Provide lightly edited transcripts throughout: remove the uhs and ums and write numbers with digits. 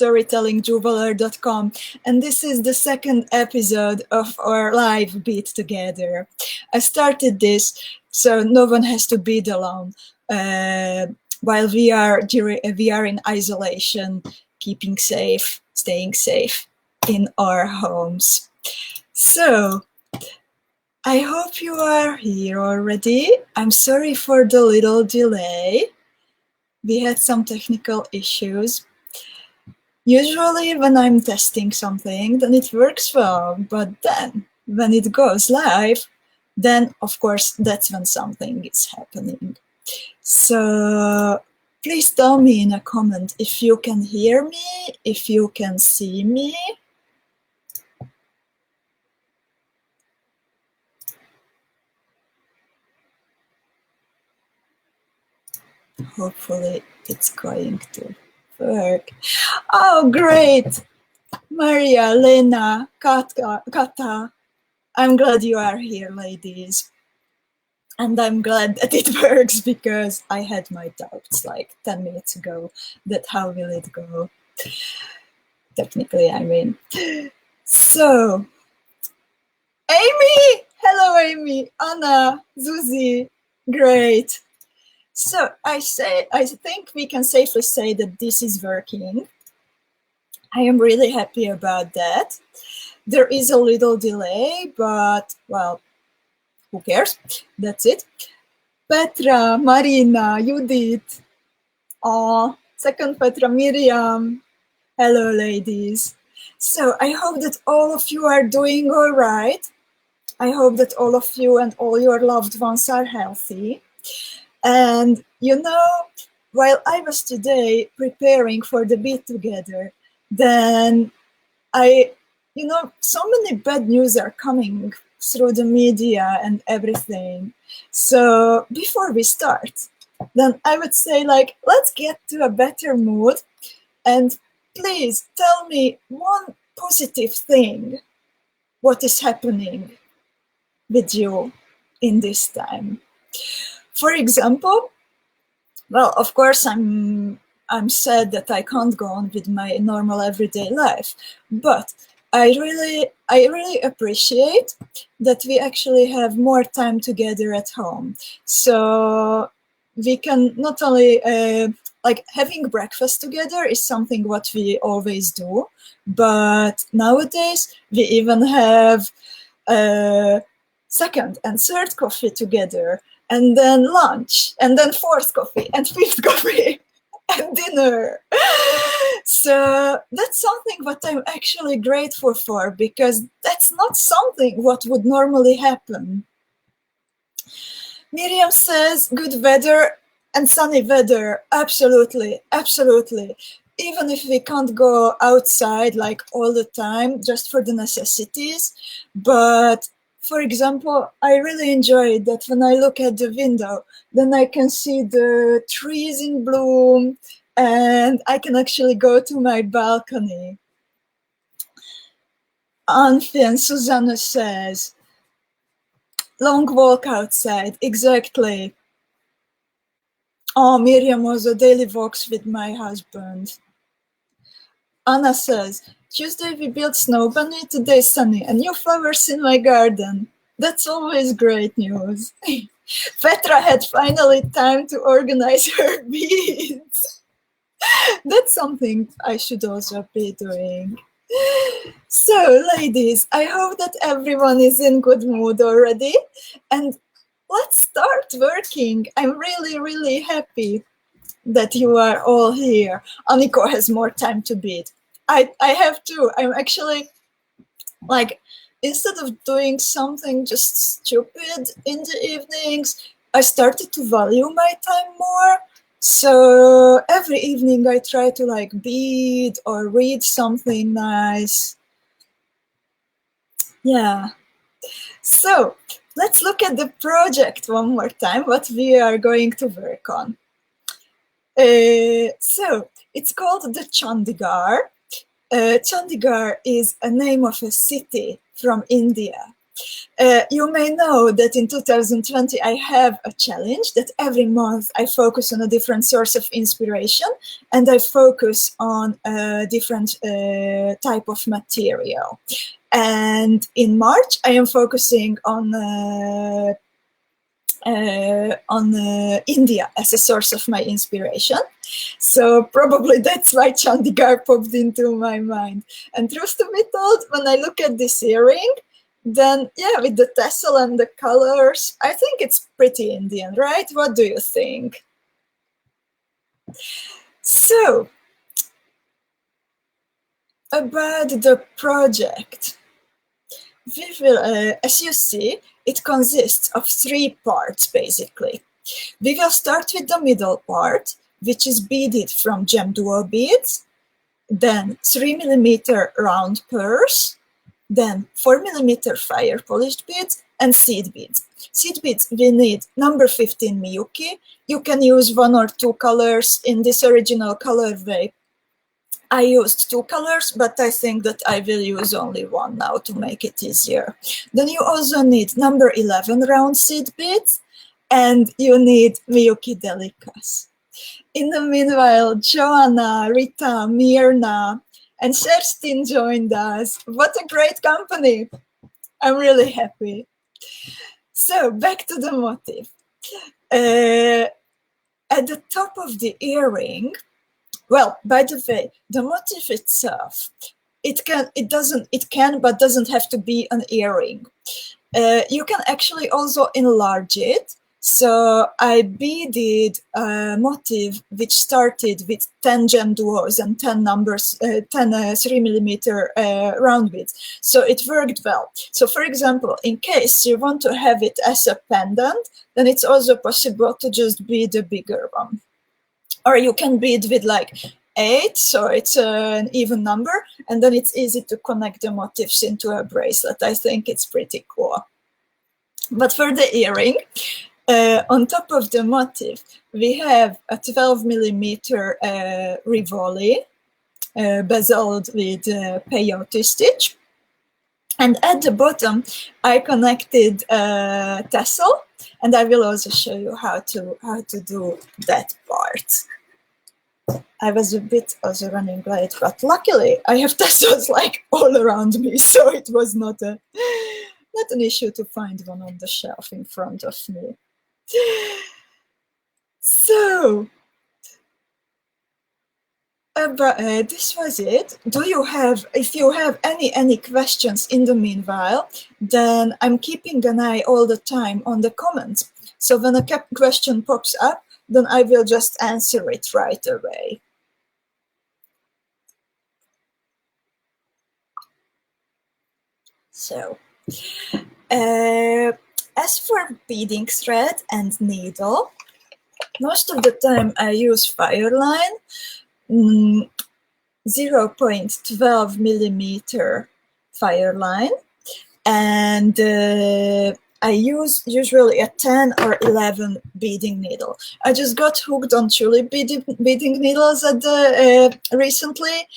storytellingjeweler.com, and this is the second episode of our live Bead Together. I started this so no one has to bead alone while we are in isolation, keeping safe, staying safe in our homes. So I hope you are here already. I'm sorry for the little delay. We had some technical issues. Usually when I'm testing something, then it works well, but then when it goes live, then of course that's when something is happening. So please tell me in a comment if you can hear me, if you can see me. Hopefully it's going to work. Oh, great! Maria, Lena, Kata, I'm glad you are here, ladies. And I'm glad that it works because I had my doubts like 10 minutes ago that how will it go? Technically, I mean. So, Amy! Hello, Amy! Anna, Zuzi, great. So I think we can safely say that this is working. I am really happy about that. There is a little delay, but well, who cares? That's it. Petra, Marina, Judith, second Petra, Miriam. Hello, ladies. So I hope that all of you are doing all right. I hope that all of you and all your loved ones are healthy. And you know, while I was today preparing for the Bead Together, then so many bad news are coming through the media and everything. So before we start, then I would say let's get to a better mood and please tell me one positive thing, what is happening with you in this time. For example, well, of course, I'm sad that I can't go on with my normal everyday life, but I really appreciate that we actually have more time together at home. So we can not only having breakfast together is something what we always do, but nowadays we even have second and third coffee together, and then lunch, and then fourth coffee, and fifth coffee, and dinner. So that's something what I'm actually grateful for, because that's not something what would normally happen. Miriam says, good weather and sunny weather. Absolutely, absolutely. Even if we can't go outside like all the time, just for the necessities, but for example, I really enjoy that when I look at the window, then I can see the trees in bloom and I can actually go to my balcony. Anfi and Susanna says, long walk outside, exactly. Oh, Miriam also daily walks with my husband. Anna says, Tuesday we built snow bunny, today sunny, and new flowers in my garden. That's always great news. Petra had finally time to organize her beads. That's something I should also be doing. So, ladies, I hope that everyone is in good mood already. And let's start working. I'm really, really happy that you are all here. Aniko has more time to bead. I have to. I'm actually instead of doing something just stupid in the evenings, I started to value my time more. So every evening I try to bead or read something nice. Yeah. So let's look at the project one more time, what we are going to work on. So it's called the Chandigarh. Chandigarh is a name of a city from India. You may know that in 2020 I have a challenge that every month I focus on a different source of inspiration, and I focus on a different type of material. And in March I am focusing on India as a source of my inspiration. So probably that's why Chandigarh popped into my mind. And truth to be told, when I look at this earring, then yeah, with the tassel and the colors, I think it's pretty Indian, right? What do you think? So, about the project, we will, as you see, it consists of 3 parts basically. We will start with the middle part, which is beaded from GEMDUO beads, then 3mm round pearls, then 4mm fire polished beads, and seed beads. Seed beads, we need number 15 MIYUKI. You can use 1 or 2 colors. In this original colorway, I used 2 colors, but I think that I will use only 1 now to make it easier. Then you also need number 11 round seed beads, and you need MIYUKI delicas. In the meanwhile, Joanna, Rita, Mirna, and Kerstin joined us. What a great company. I'm really happy. So back to the motif. At the top of the earring, well, by the way, the motif itself, it can but doesn't have to be an earring. You can actually also enlarge it. So I beaded a motif which started with 10 GEMDUOs and 10 numbers, 10 3mm round beads. So it worked well. So for example, in case you want to have it as a pendant, then it's also possible to just bead a bigger one. Or you can bead with like 8, so it's an even number, and then it's easy to connect the motifs into a bracelet. I think it's pretty cool. But for the earring, on top of the motif, we have a 12mm RIVOLI, bezeled with peyote stitch. And at the bottom, I connected tassel, and I will also show you how to do that part. I was a bit also running late, but luckily I have tassels like all around me, so it was not an issue to find one on the shelf in front of me. So, this was it. If you have any questions in the meanwhile, then I'm keeping an eye all the time on the comments. So when a question pops up, then I will just answer it right away. So, as for beading thread and needle, most of the time I use FIRELINE 0.12mm FIRELINE, and I use usually a 10 or 11 beading needle. I just got hooked on tulip beading needles at recently,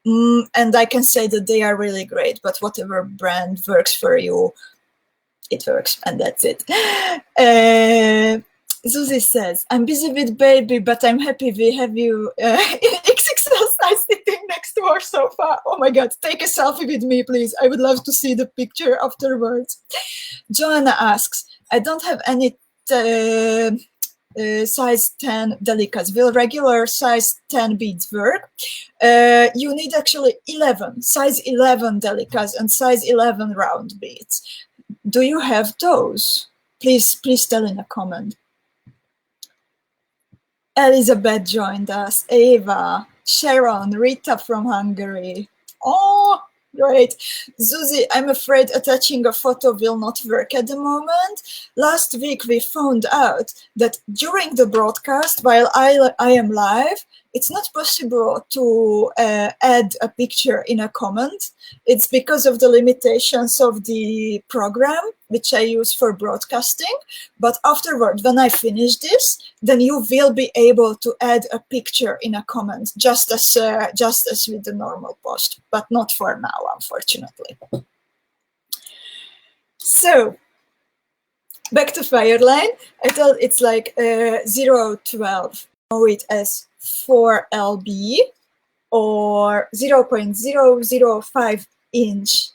and I can say that they are really great, but whatever brand works for you, it works, and that's it. Susie says, I'm busy with baby, but I'm happy we have you in XXL size sitting next to our sofa. Oh my God, take a selfie with me, please. I would love to see the picture afterwards. Joanna asks, I don't have any size 10 delicas. Will regular size 10 beads work? You need actually 11, size 11 delicas and size 11 round beads. Do you have those? Please tell in a comment. Elizabeth joined us, Eva, Sharon, Rita from Hungary. Oh, great. Susie, I'm afraid attaching a photo will not work at the moment. Last week we found out that during the broadcast, while I am live, it's not possible to add a picture in a comment. It's because of the limitations of the program, which I use for broadcasting. But afterward, when I finish this, then you will be able to add a picture in a comment, just as with the normal post, but not for now, unfortunately. So back to FIRELINE. I thought it's like 0.12. Know it as 4LB or 0.005 inch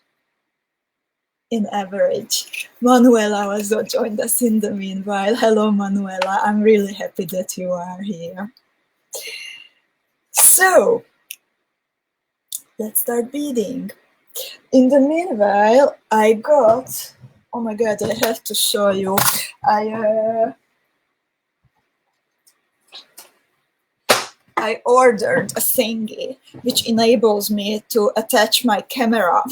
in average. Manuela also joined us in the meanwhile. Hello, Manuela. I'm really happy that you are here. So let's start beading. In the meanwhile, I got, oh my God, I have to show you. I ordered a thingy which enables me to attach my camera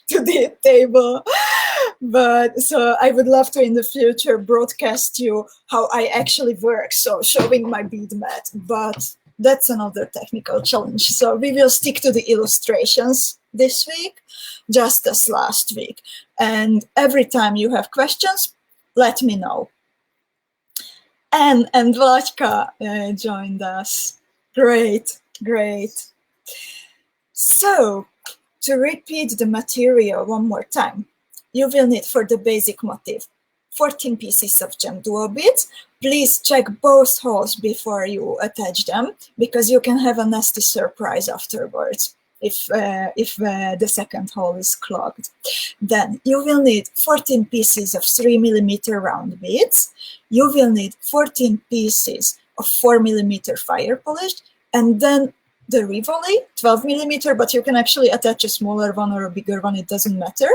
to the table. But so I would love to in the future broadcast you how I actually work, so showing my bead mat, but that's another technical challenge. So we will stick to the illustrations this week, just as last week. And every time you have questions, let me know. Anne and 𝐊𝐿𝐻𝐿𝐿 joined us. Great, great. So to repeat the material one more time, you will need for the basic motif 14 pieces of GEMDUO beads. Please check both holes before you attach them, because you can have a nasty surprise afterwards if the second hole is clogged. Then you will need 14 pieces of 3mm round beads. You will need 14 pieces of 4mm fire polished, and then the RIVOLI, 12mm, but you can actually attach a smaller one or a bigger one, it doesn't matter.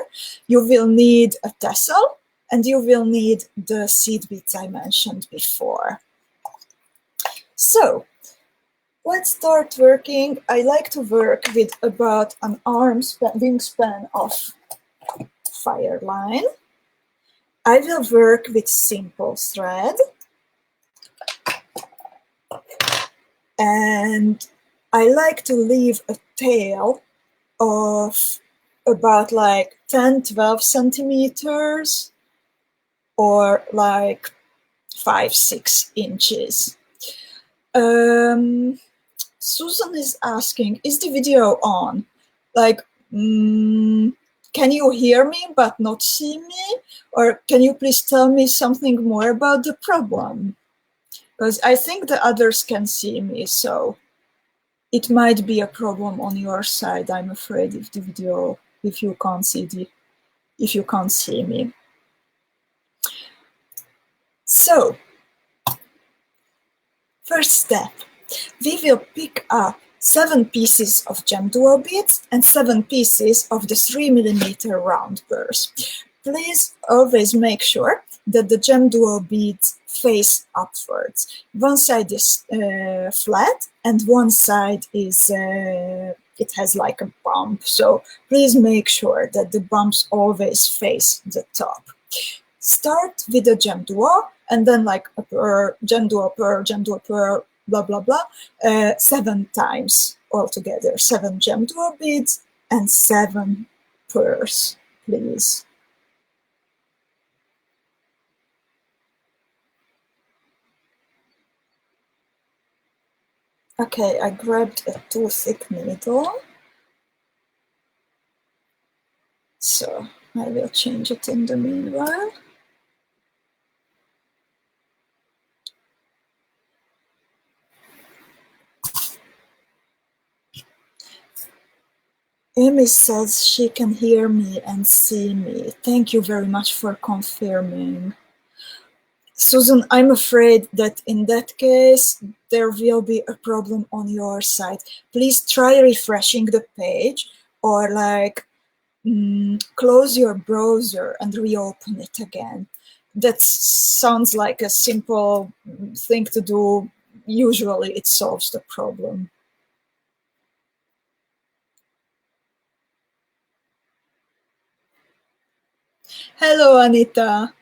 You will need a TASSEL, and you will need the seed beads I mentioned before. So let's start working. I like to work with about an wingspan of FIRELINE. I will work with simple thread, and I like to leave a tail of about like 10-12 centimeters or like 5-6 inches. Susan is asking, is the video on? Like, can you hear me but not see me? Or can you please tell me something more about the problem? Because I think the others can see me, so it might be a problem on your side, I'm afraid, if the video, if you can't see me. So, first step, we will pick up 7 pieces of GEMDUO beads and 7 pieces of the 3mm round burrs. Please always make sure that the GEMDUO beads face upwards. One side is flat and one side is, it has like a bump. So please make sure that the bumps always face the top. Start with the GEMDUO and then like a pearl, GEMDUO pearl, blah, blah, blah, 7 times altogether. 7 GEMDUO beads and 7 pearls, please. Okay, I grabbed a too thick needle. So I will change it in the meanwhile. Amy says she can hear me and see me. Thank you very much for confirming. Susan, I'm afraid that in that case, there will be a problem on your side. Please try refreshing the page or like close your browser and reopen it again. That sounds like a simple thing to do. Usually it solves the problem. Hello, Anita.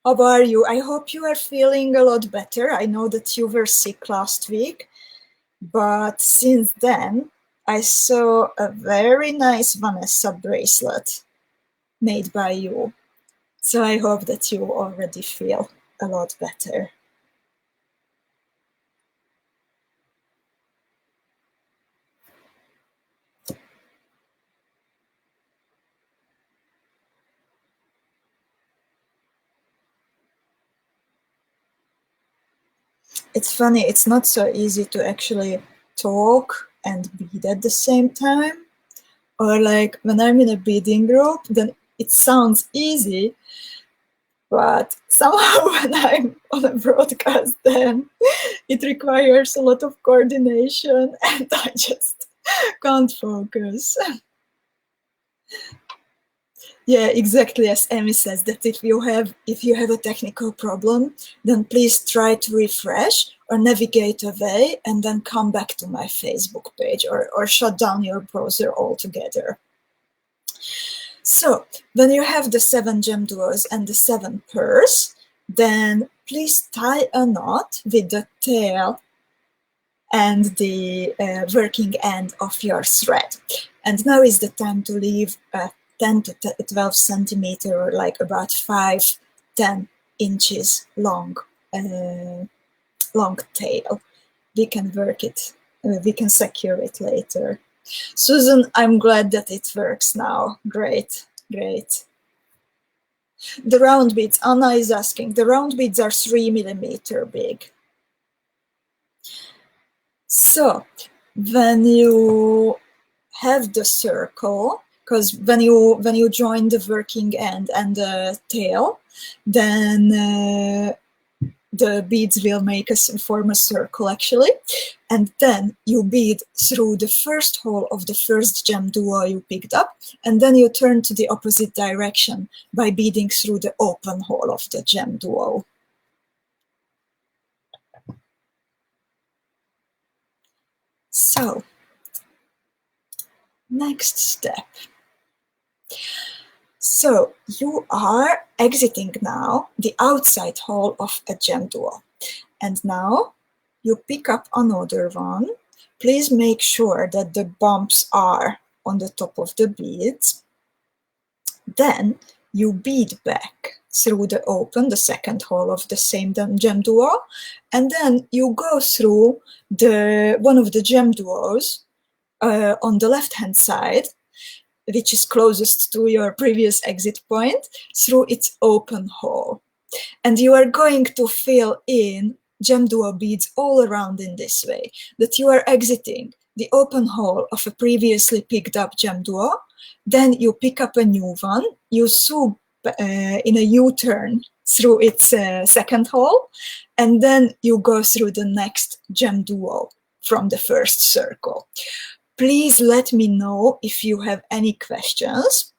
How are you? I hope you are feeling a lot better. I know that you were sick last week, but since then, I saw a very nice Vanessa bracelet made by you. So I hope that you already feel a lot better. it's funny, it's not so easy to actually talk and bead at the same time. Or like when I'm in a beading group, then it sounds easy, but somehow when I'm on a broadcast, then it requires a lot of coordination and I just can't focus. Yeah, exactly as Amy says, that if you have a technical problem, then please try to refresh or navigate away and then come back to my Facebook page or shut down your browser altogether. So when you have the 7 GEMDUOs and the 7 pearls, then please tie a knot with the tail and the working end of your thread. And now is the time to leave a 10 to 12 centimeter or like about 5-10 inches long long tail. We can work it, we can secure it later. Susan, I'm glad that it works now. Great, great. The round beads, Anna is asking, the round beads are 3 millimeter big. So when you have the circle, because when you join the working end and the tail, then the beads will form a circle actually, and then you bead through the first hole of the first GEMDUO you picked up, and then you turn to the opposite direction by beading through the open hole of the GEMDUO. So, next step. So you are exiting now the outside hole of a GEMDUO. And now you pick up another one. Please make sure that the bumps are on the top of the beads. Then you bead back through the second hole of the same GEMDUO, and then you go through one of the GEMDUOs on the left-hand side, which is closest to your previous exit point, through its open hole. And you are going to fill in GEMDUO beads all around in this way, that you are exiting the open hole of a previously picked up GEMDUO, then you pick up a new one, you sew in a U-turn through its second hole, and then you go through the next GEMDUO from the first circle. Please let me know if you have any questions.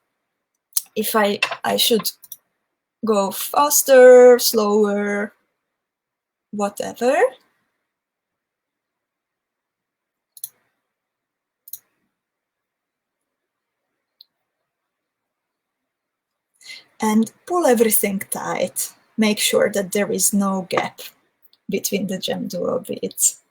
If I should go faster, slower, whatever. And pull everything tight. Make sure that there is no gap between the GEMDUO beads.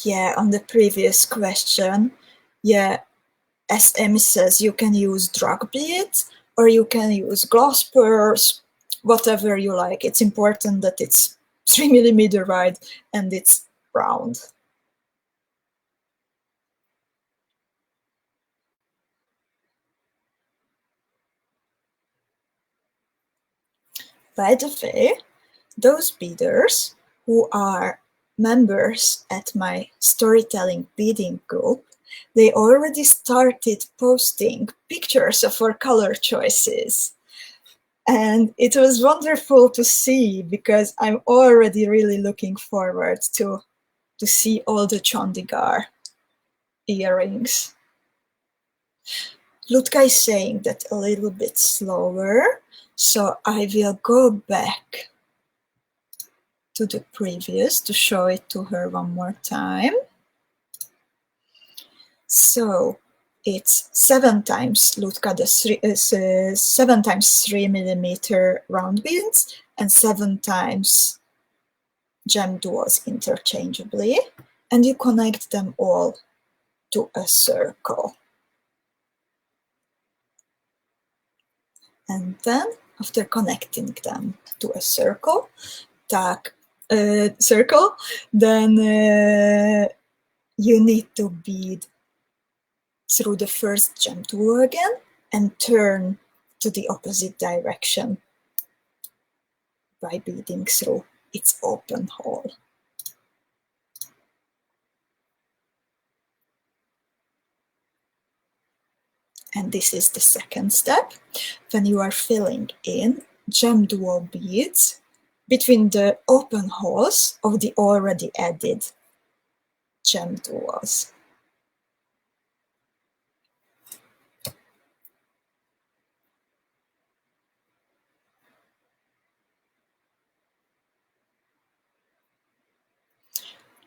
Yeah, on the previous question, yeah, as Amy says, you can use drug beads or you can use glass pearls, whatever you like. It's important that it's 3 millimeter wide and it's round. By the way, those beaders who are members at my storytelling beading group, they already started posting pictures of our color choices. And it was wonderful to see, because I'm already really looking forward to see all the Chandigarh earrings. Lutka is saying that a little bit slower, so I will go back to the previous to show it to her one more time. So it's 7 times Lutka, 7 times 3 millimeter round beads and 7 times GEMDUOs interchangeably, and you connect them all to a circle. And then after connecting them to a circle, tack circle, then you need to bead through the first GEMDUO again and turn to the opposite direction by beading through its open hole. And this is the second step, when you are filling in GEMDUO beads between the open holes of the already added GEMDUOs.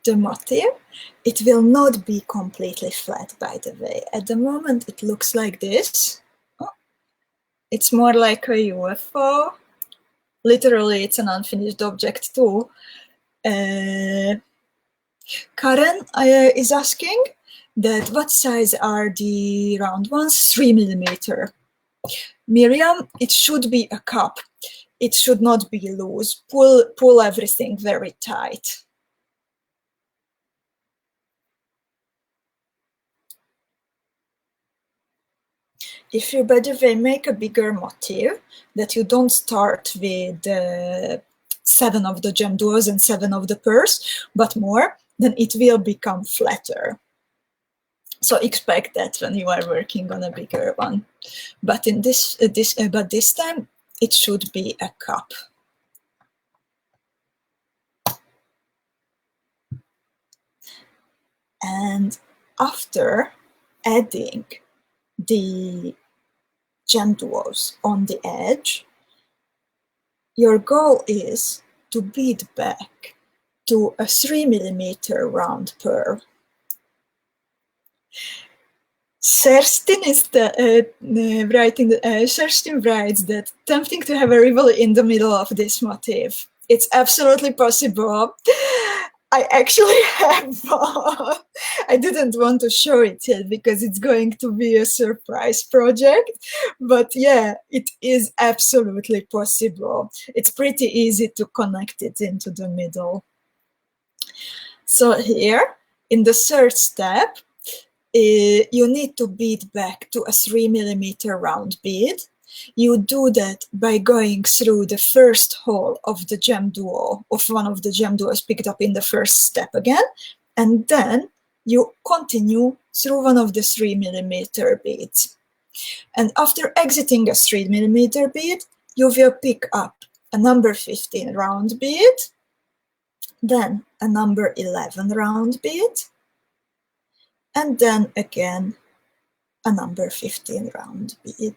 The motif, it will not be completely flat, by the way. At the moment, it looks like this. Oh, it's more like a UFO. Literally, it's an unfinished object too. Karen is asking that what size are the round ones? 3 millimeter. Miriam, it should be a cup. It should not be loose. Pull everything very tight. If you, by the way, make a bigger motif, that you don't start with 7 of the GEMDUOs and 7 of the pearls, but more, then it will become flatter. So expect that when you are working on a bigger one. But in this time, it should be a cup. And after adding the GEMDUOs on the edge, your goal is to bead back to a 3 millimeter round pearl. Kerstin is writing. Kerstin writes that tempting to have a RIVOLI in the middle of this motif. It's absolutely possible. I actually have one. I didn't want to show it yet because it's going to be a surprise project. But yeah, it is absolutely possible. It's pretty easy to connect it into the middle. So here, in the third step, you need to bead back to a 3 millimeter round bead. You do that by going through the first hole of the GEMDUO, of one of the GEMDUOs picked up in the first step again, and then you continue through one of the 3 millimeter beads. And after exiting a 3 millimeter bead, you will pick up a number 15 round bead, then a number 11 round bead, and then again a number 15 round bead.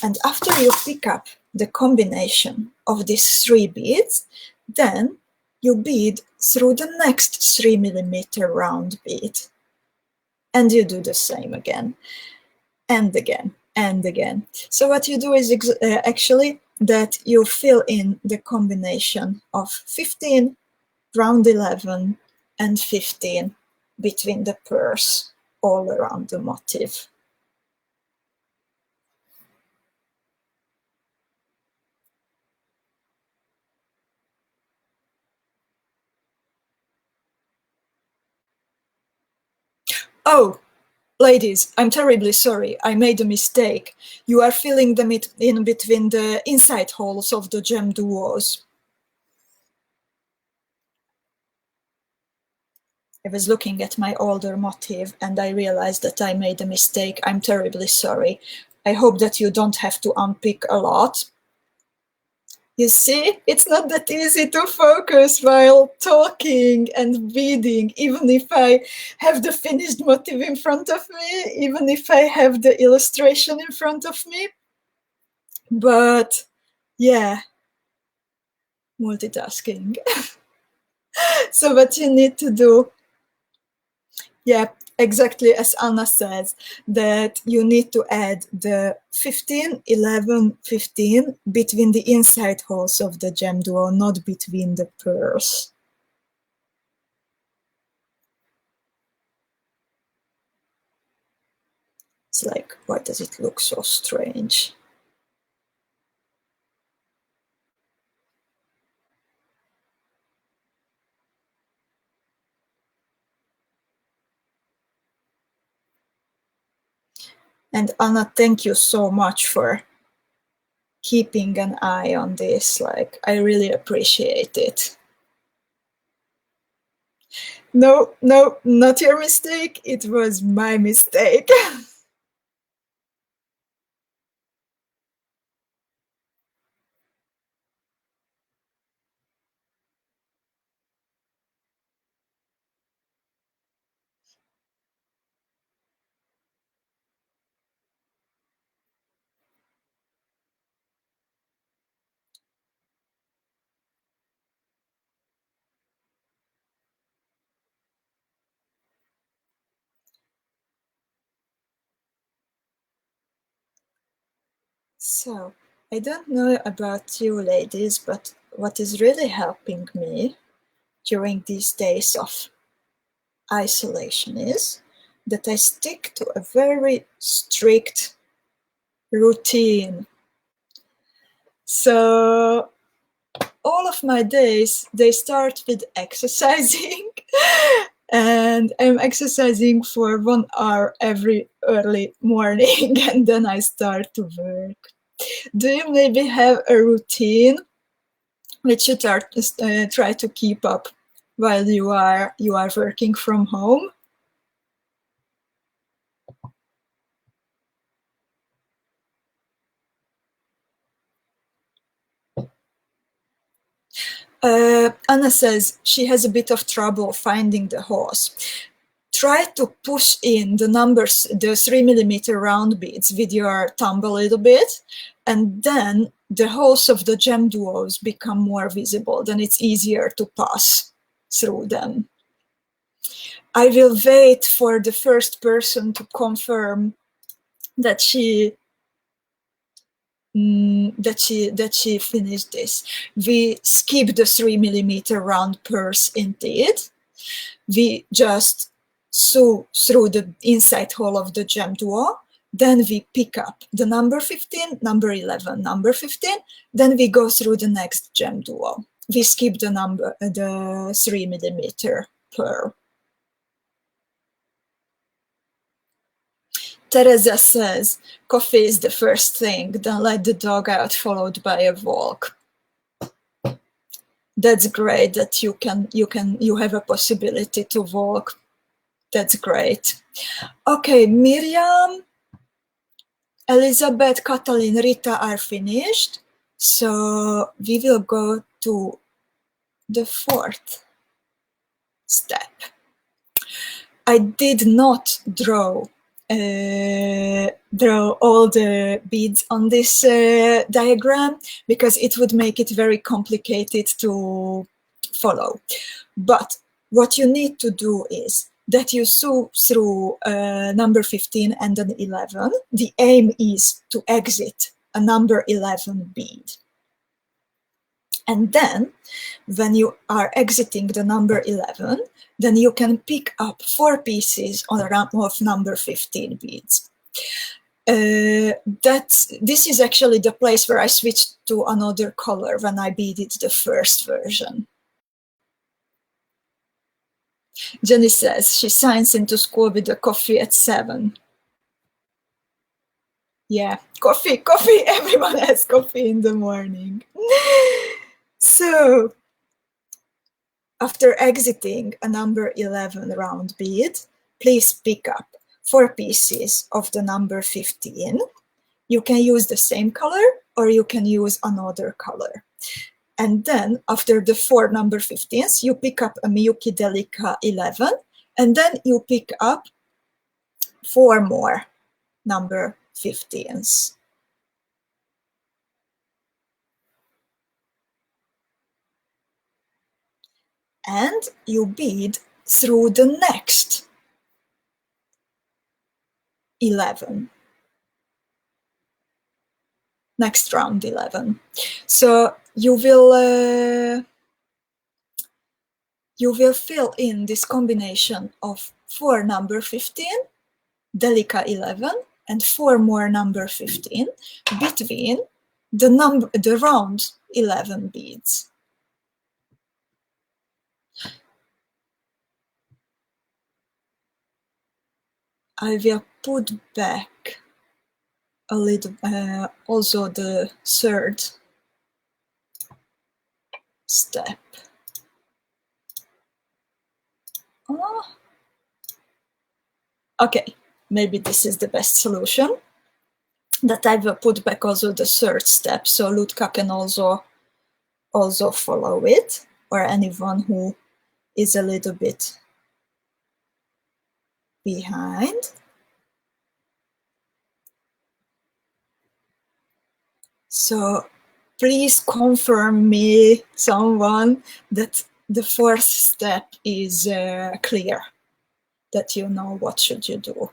And after you pick up the combination of these 3 beads, then you bead through the next 3 millimeter round bead. And you do the same again, and again, and again. So what you do is actually that you fill in the combination of 15, round 11, and 15 between the pearls all around the motif. Oh, ladies, I'm terribly sorry. I made a mistake. You are filling them in between the inside holes of the GEMDUOs. I was looking at my older motif and I realized that I made a mistake. I'm terribly sorry. I hope that you don't have to unpick a lot. You see, it's not that easy to focus while talking and beading, even if I have the finished motif in front of me, even if I have the illustration in front of me. But yeah, multitasking. So what you need to do, yeah, exactly as Anna says, that you need to add the 15, 11, 15 between the inside holes of the GEMDUO, not between the pearls. It's like, why does it look so strange? And Anna, thank you so much for keeping an eye on this. Like, I really appreciate it. No, no, not your mistake. It was my mistake. So, I don't know about you ladies, but what is really helping me during these days of isolation is that I stick to a very strict routine. So all of my days, they start with exercising. And I'm exercising for 1 hour every early morning, and then I start to work. Do you maybe have a routine which you try to keep up while you are working from home? Anna says she has a bit of trouble finding the hose. Try to push in the numbers, the 3mm round beads with your thumb a little bit, and then the holes of the GEMDUOs become more visible. Then it's easier to pass through them. I will wait for the first person to confirm that she finished this. We skip the 3mm round purse indeed. We just sew through the inside hole of the GEMDUO. Then we pick up the number 15, number 11, number 15. Then we go through the next GEMDUO. We skip the 3mm pearl. Teresa says, coffee is the first thing, then let the dog out, followed by a walk. That's great that you have a possibility to walk. That's great. Okay, Miriam, Elizabeth, Katalin, Rita are finished. So we will go to the 4th step. I did not draw all the beads on this diagram because it would make it very complicated to follow. But what you need to do is that you sew through number 15 and an 11. The aim is to exit a number 11 bead. And then when you are exiting the number 11, then you can pick up 4 pieces of number 15 beads. This is actually the place where I switched to another color when I beaded the first version. Jenny says she signs into school with a coffee at 7. Yeah, coffee, everyone has coffee in the morning. So, after exiting a number 11 round bead, please pick up 4 pieces of the number 15. You can use the same color or you can use another color. And then after the 4 number 15s, you pick up a MIYUKI DELICA 11, and then you pick up 4 more number 15s. And you bead through the next 11. Next round 11. So you will fill in this combination of 4 number 15, DELICA 11, and 4 more number 15 between the round 11 beads. I will put back a little, also the third step. Oh. Okay, maybe this is the best solution. That I will put back also the third step, so Lutka can also follow it, or anyone who is a little bit behind. So please confirm me, someone, that the fourth step is clear, that you know what should you do.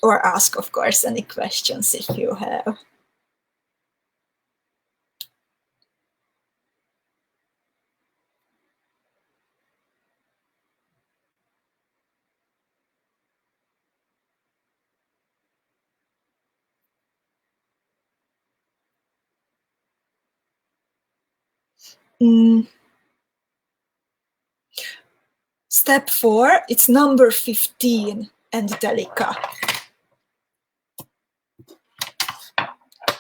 Or ask, of course, any questions if you have. Step 4, it's number 15 and DELICA.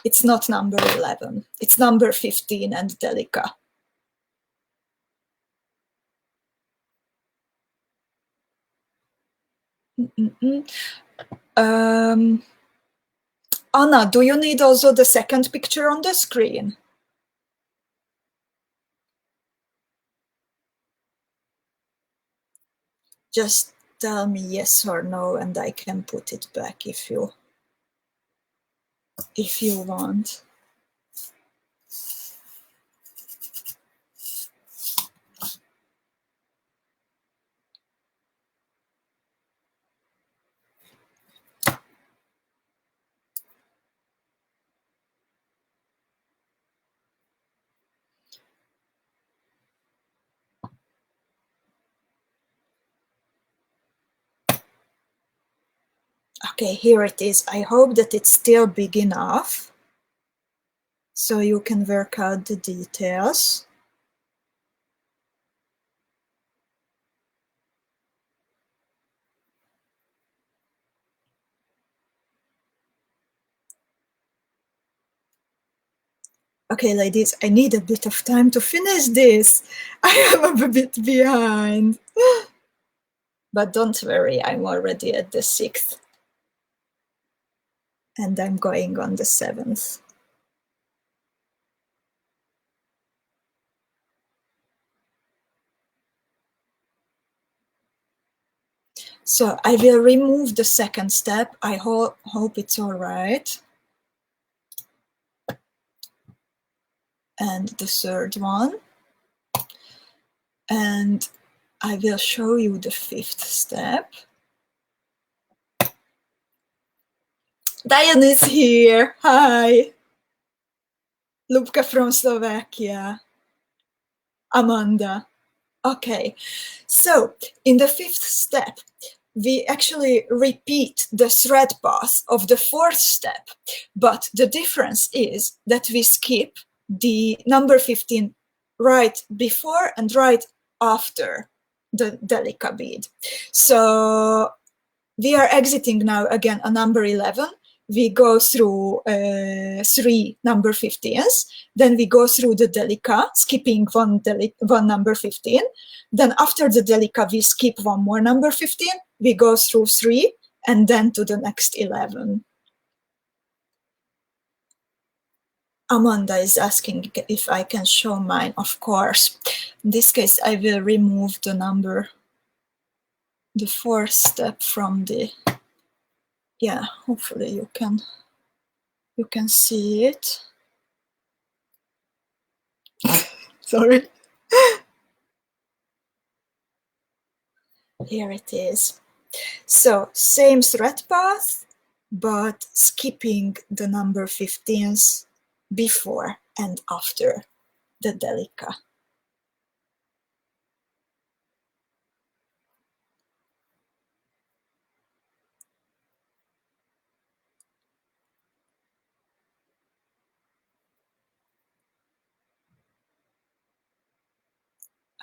It's not number 11. It's number 15 and DELICA. Anna, do you need also the second picture on the screen? Just tell me yes or no, and I can put it back if you want. Okay, here it is. I hope that it's still big enough so you can work out the details. Okay, ladies, I need a bit of time to finish this. I am a bit behind. But don't worry, I'm already at the 6th. And I'm going on the 7th. So I will remove the second step. I hope it's all right. And the third one. And I will show you the 5th step. Diane is here. Hi. Lubka from Slovakia. Amanda. Okay. So in the 5th step, we actually repeat the thread path of the 4th step, but the difference is that we skip the number 15 right before and right after the DELICA bead. So we are exiting now again a number 11. We go through 3 number 15s, then we go through the DELICA, skipping one number 15. Then after the DELICA, we skip one more number 15, we go through 3, and then to the next 11. Amanda is asking if I can show mine. Of course. In this case, I will remove the 4th step from the, yeah, hopefully you can see it. Sorry. Here it is. So same thread path, but skipping the number 15s before and after the DELICA.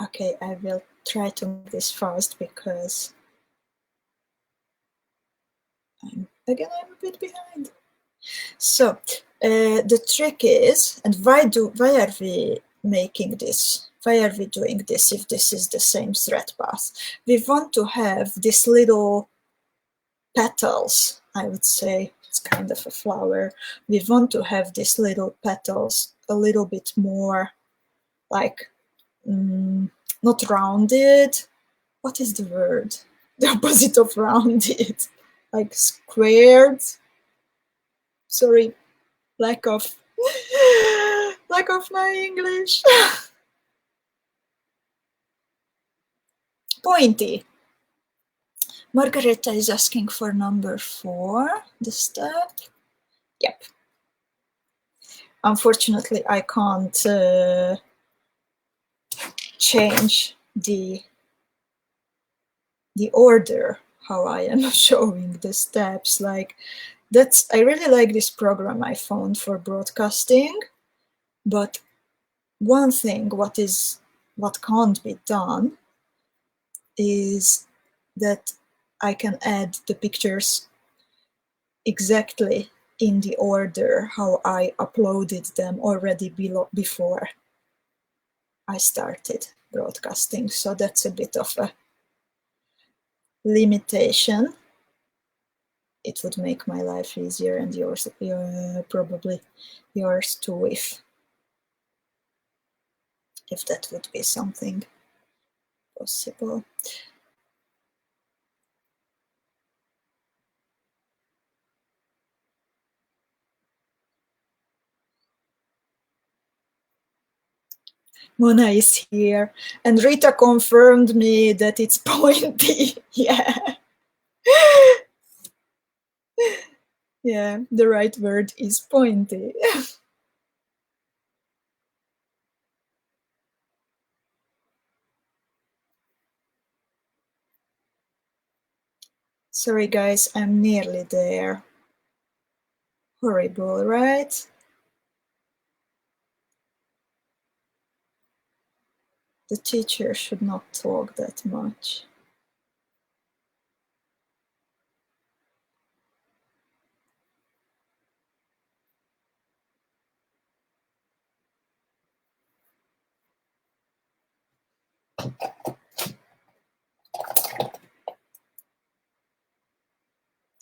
Okay, I will try to make this fast because I'm a bit behind. So the trick is, and why are we making this? Why are we doing this if this is the same thread path? We want to have these little petals, I would say. It's kind of a flower. We want to have these little petals a little bit more like, not rounded. What is the word? The opposite of rounded. Like squared. Sorry, lack of my English. Pointy. Margareta is asking for number 4, the step. Yep. Unfortunately, I can't change the order how I am showing the steps. Like, I really like this program I found for broadcasting, but one thing what can't be done is that I can add the pictures exactly in the order how I uploaded them already before I started broadcasting. So that's a bit of a limitation. It would make my life easier, and yours, probably yours too, if that would be something possible. Mona is here, and Rita confirmed me that it's pointy. Yeah. Yeah, the right word is pointy. Sorry guys, I'm nearly there. Horrible, right? The teacher should not talk that much.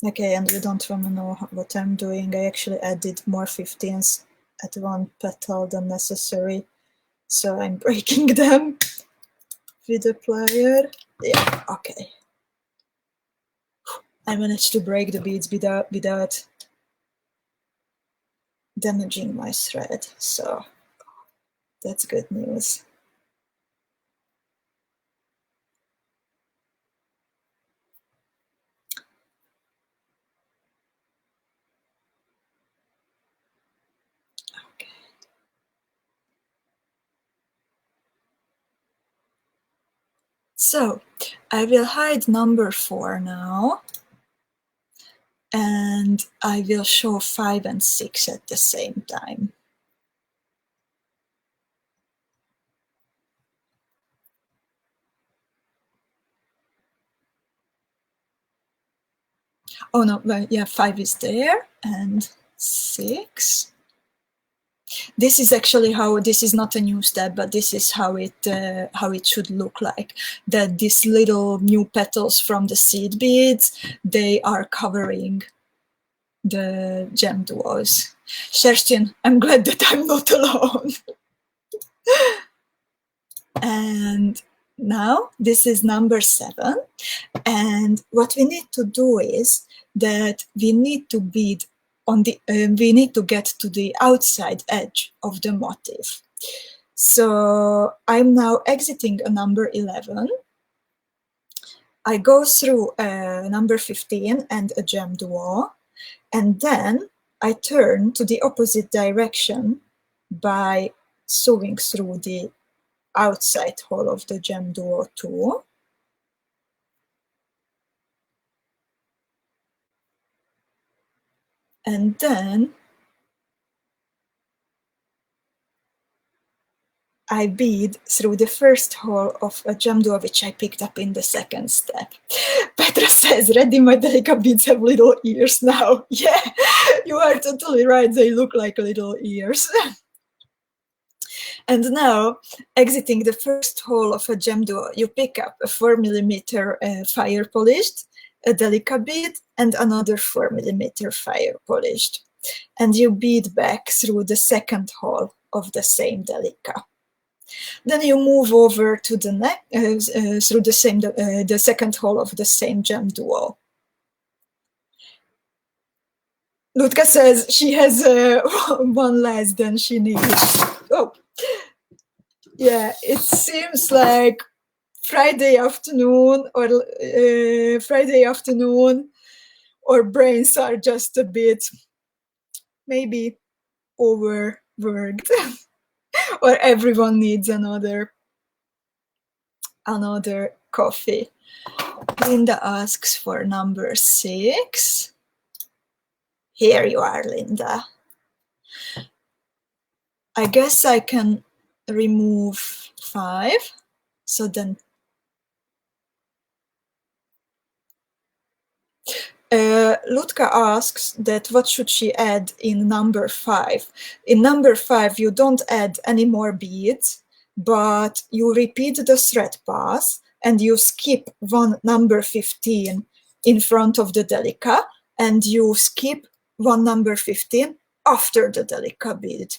Okay, and you don't want to know what I'm doing. I actually added more 15s at one petal than necessary, so I'm breaking them with the plier. Yeah, okay. I managed to break the beads without damaging my thread, so that's good news. Okay. So I will hide number 4 now, and I will show 5 and 6 at the same time. Oh no, well, yeah, 5 is there, and 6. This is actually how, this is not a new step, but this is how it should look like. That these little new petals from the seed beads, they are covering the GEMDUOs. Kerstin, I'm glad that I'm not alone. And now this is number 7. And what we need to do is that we need to bead on the, we need to get to the outside edge of the motif. So I'm now exiting a number 11. I go through a number 15 and a GEMDUO, And then I turn to the opposite direction by sewing through the outside hole of the GEMDUO tool. And then I bead through the first hole of a GEMDUO, which I picked up in the second step. Petra says, ready, my DELICA beads have little ears now. Yeah, you are totally right. They look like little ears. And now, exiting the first hole of a GEMDUO, you pick up a 4mm fire polished, a DELICA bead, and another 4mm fire polished. And you bead back through the second hole of the same DELICA. Then you move over to the neck through the second hole of the same GEMDUO. Lutka says she has one less than she needs. Oh, yeah, it seems like Friday afternoon, or brains are just a bit maybe overworked. Or everyone needs another coffee. Linda asks for number 6. Here you are, Linda. I guess I can remove 5. So then Lutka asks that what should she add in number 5. In number 5, you don't add any more beads, but you repeat the thread pass and you skip one number 15 in front of the DELICA, and you skip one number 15 after the DELICA bead.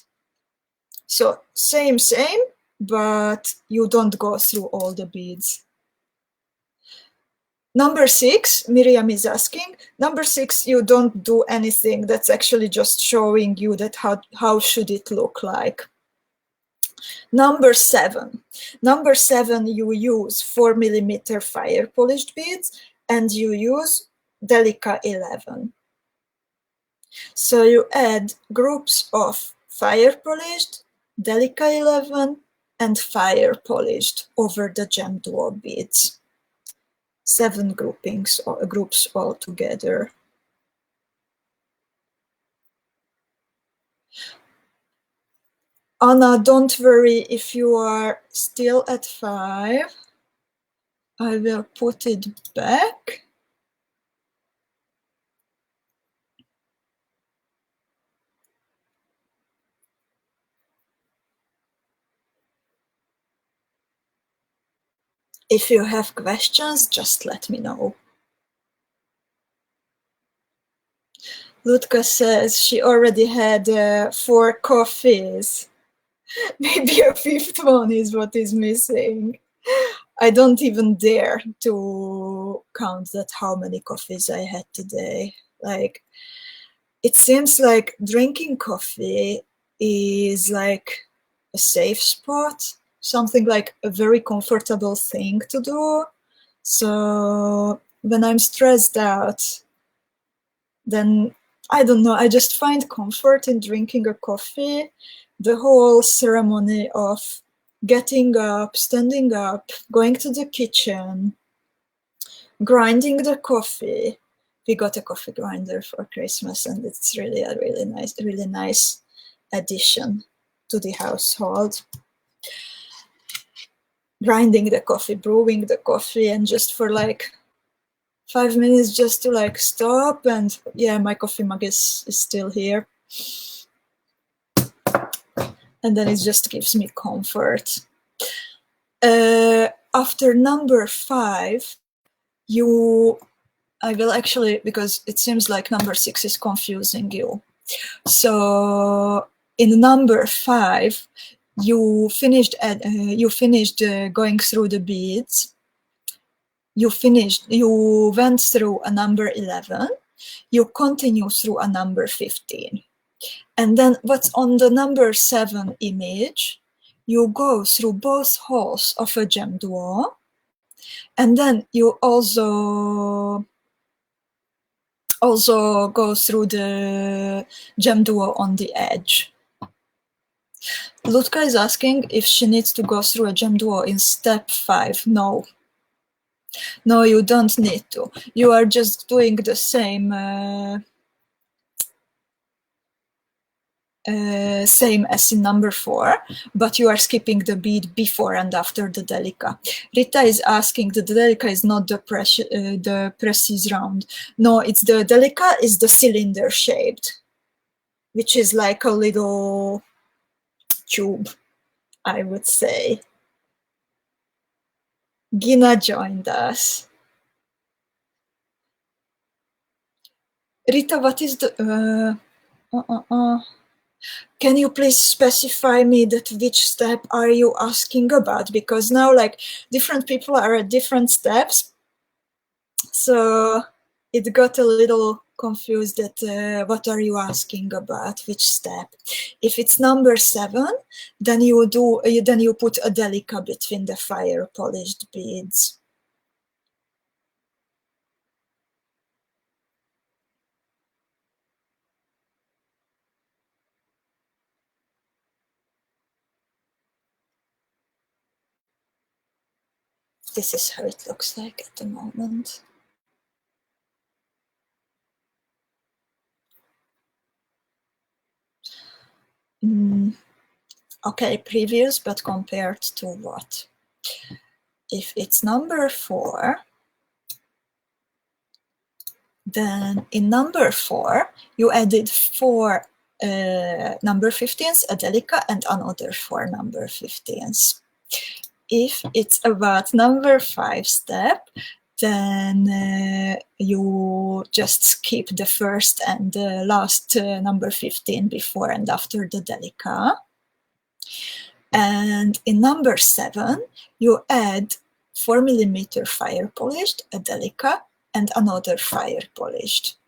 So same, but you don't go through all the beads. Number 6, Miriam is asking, number 6, you don't do anything. That's actually just showing you that how should it look like. Number 7, you use 4mm fire polished beads and you use DELICA 11. So you add groups of fire polished, DELICA 11, and fire polished over the GEMDUO beads. 7 groups all together. Anna, don't worry if you are still at 5. I will put it back. If you have questions, just let me know. Lutka says she already had 4 coffees. Maybe a 5th one is what is missing. I don't even dare to count that how many coffees I had today. Like, it seems like drinking coffee is like a safe spot, something like a very comfortable thing to do. So when I'm stressed out, then I don't know, I just find comfort in drinking a coffee. The whole ceremony of getting up, standing up, going to the kitchen, grinding the coffee. We got a coffee grinder for Christmas, and it's really a really nice addition to the household. Grinding the coffee, brewing the coffee, and just for like 5 minutes just to like stop, and yeah, my coffee mug is still here. And then it just gives me comfort. After number 5, I will actually, because it seems like number 6 is confusing you. So in number 5, you finished going through the beads. You went through a number 11. You continue through a number 15. And then what's on the number 7 image, you go through both holes of a GEMDUO, and then you also also go through the GEMDUO on the edge. Lutka is asking if she needs to go through a GEMDUO in step 5. No. No, you don't need to. You are just doing the same same as in number 4, but you are skipping the bead before and after the DELICA. Rita is asking, the DELICA is not the precise round. No, it's the DELICA is the cylinder shaped, which is like a little tube, I would say. Gina joined us. Rita, what is the... Can you please specify me that which step are you asking about? Because now, like, different people are at different steps. So it got a little confused that what are you asking about, which step? If it's number 7, then you put a DELICA between the fire polished beads. This is how it looks like at the moment. Okay, previous, but compared to what? If it's number 4, then in number 4, you added 4 number 15s, a DELICA, and another 4 number 15s. If it's about number 5 step, then you just skip the first and the last number 15 before and after the DELICA. And in number 7, you add 4mm fire polished, a DELICA, and another fire polished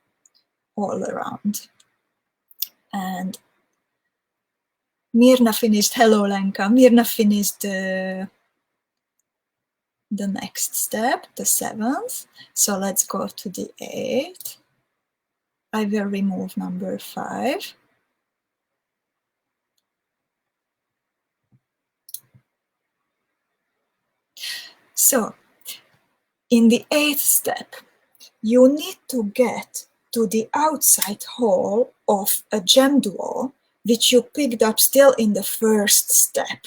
all around. And Mirna finished, hello Lenka, Mirna finished the next step, the 7th. So let's go to the 8th. I will remove number 5. So in the 8th step, you need to get to the outside hole of a GEMDUO, which you picked up still in the first step.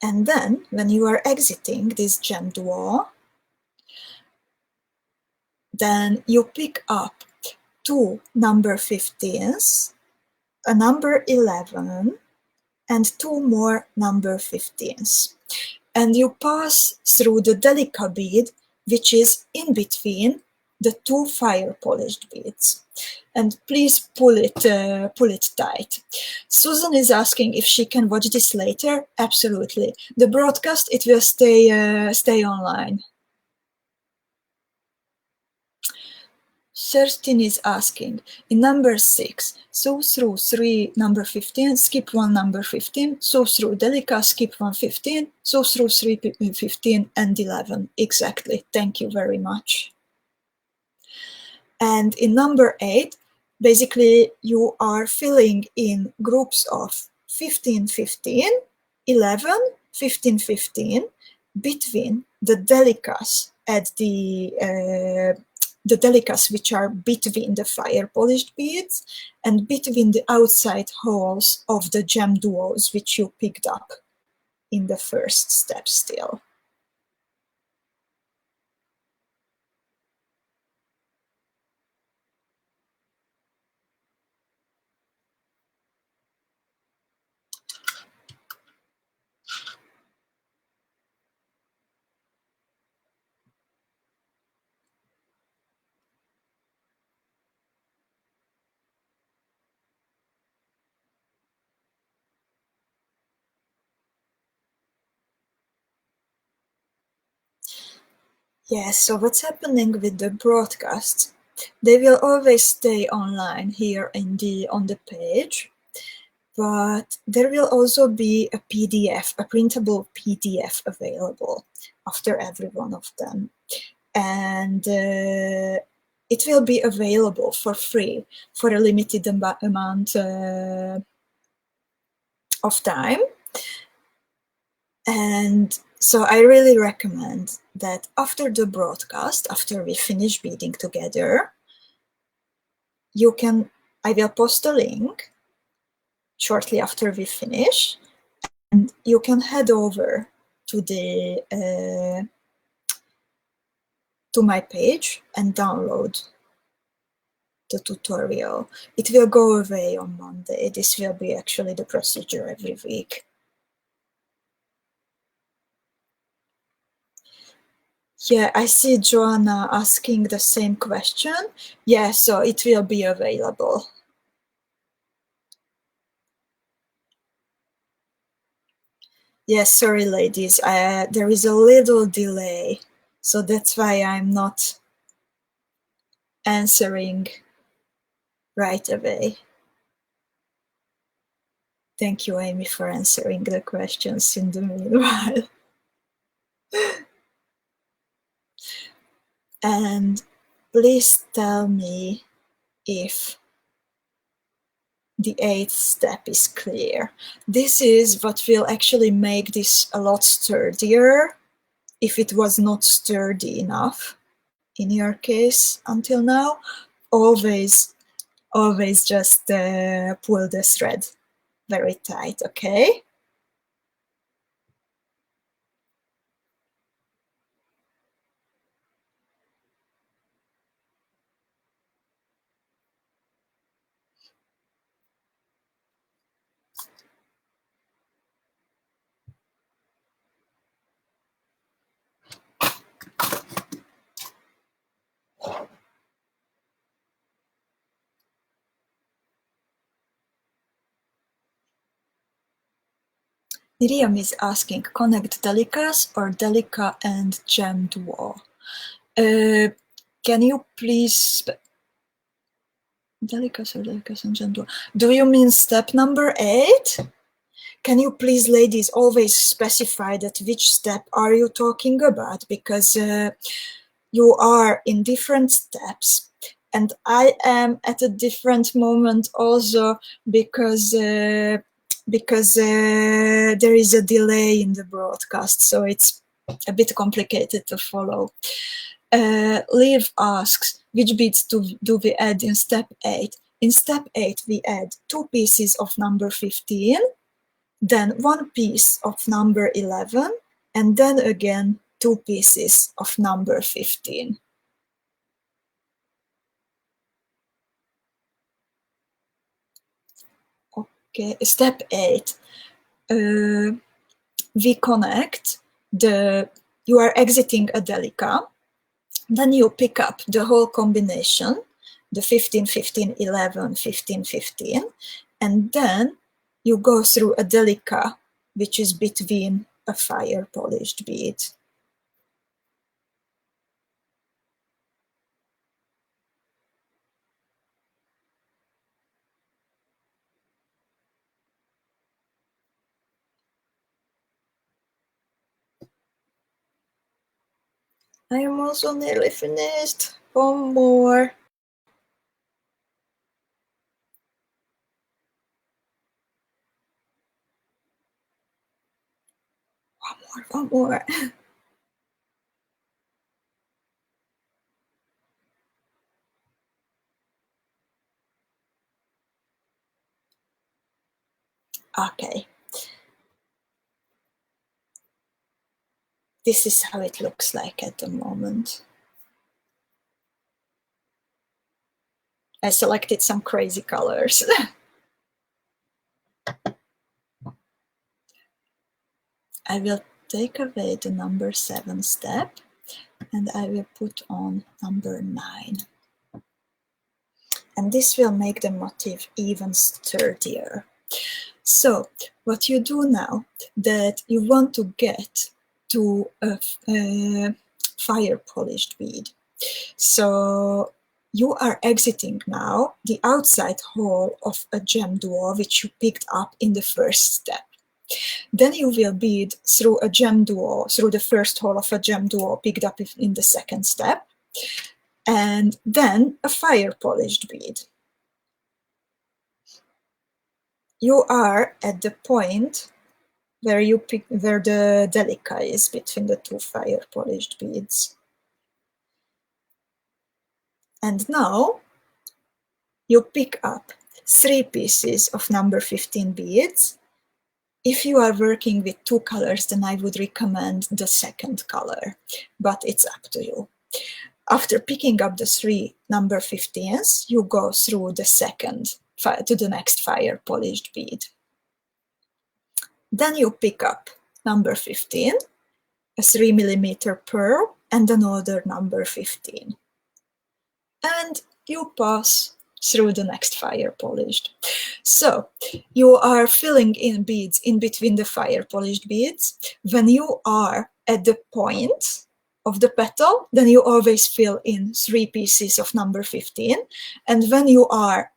And then, when you are exiting this GEMDUO, then you pick up 2 number 15s, a number 11, and 2 more number 15s. And you pass through the DELICA bead, which is in between the 2 fire polished beads. And please pull it tight. Susan is asking if she can watch this later. Absolutely. The broadcast, it will stay online. Kerstin is asking, in number 6, sew through 3 number 15, skip 1 number 15, sew through DELICA, skip 1 15, sew through 3 15 and 11. Exactly. Thank you very much. And in number 8, basically you are filling in groups of 15 15, 11, 15 15 between the DELICAs at the DELICAs which are between the fire polished beads and between the outside holes of the GEMDUOs which you picked up in the first step still. Yes, so what's happening with the broadcasts? They will always stay online here on the page, but there will also be a PDF, a printable PDF available after every one of them. And it will be available for free for a limited amount of time. And so I really recommend that after the broadcast, after we finish beading together, I will post a link shortly after we finish, and you can head over to my page and download the tutorial. It will go away on Monday. This will be actually the procedure every week. Yeah, I see Joanna asking the same question. Yeah, so it will be available. Yes, sorry, ladies. There is a little delay, so that's why I'm not answering right away. Thank you, Amy, for answering the questions in the meanwhile. And please tell me if the 8th step is clear. This is what will actually make this a lot sturdier if it was not sturdy enough in your case until now. Always just pull the thread very tight, okay? Miriam is asking, connect Delicas or Delica and GEMDUO? Can you please... Delicas or Delicas and GEMDUO? Do you mean step number 8? Can you please, ladies, always specify that which step are you talking about? Because you are in different steps. And I am at a different moment also because there is a delay in the broadcast, so it's a bit complicated to follow. Liv asks, which beads do we add in step 8? In step 8, we add 2 pieces of number 15, then 1 piece of number 11, and then again 2 pieces of number 15. Okay, step 8. We connect you are exiting a Delica, then you pick up the whole combination, the 15, 15, 11, 15, 15, and then you go through a Delica, which is between a fire polished bead. I am also nearly finished. 1 more. One more. Okay. This is how it looks like at the moment. I selected some crazy colors. I will take away the number 7 step and I will put on number 9. And this will make the motif even sturdier. So what you do now that you want to get to a fire polished bead. So you are exiting now the outside hole of a GEMDUO which you picked up in the first step. Then you will bead through a GEMDUO, through the first hole of a GEMDUO picked up in the second step, and then a fire polished bead. You are at the point where where the DELICA is between the two fire polished beads. And now you pick up 3 pieces of number 15 beads. If you are working with 2 colors, then I would recommend the second color, but it's up to you. After picking up the 3 number 15s, you go through the second to the next fire polished bead. Then you pick up number 15, a 3 millimeter pearl, and another number 15. And you pass through the next fire polished. So you are filling in beads in between the fire polished beads. When you are at the point of the petal, then you always fill in 3 pieces of number 15. And when you are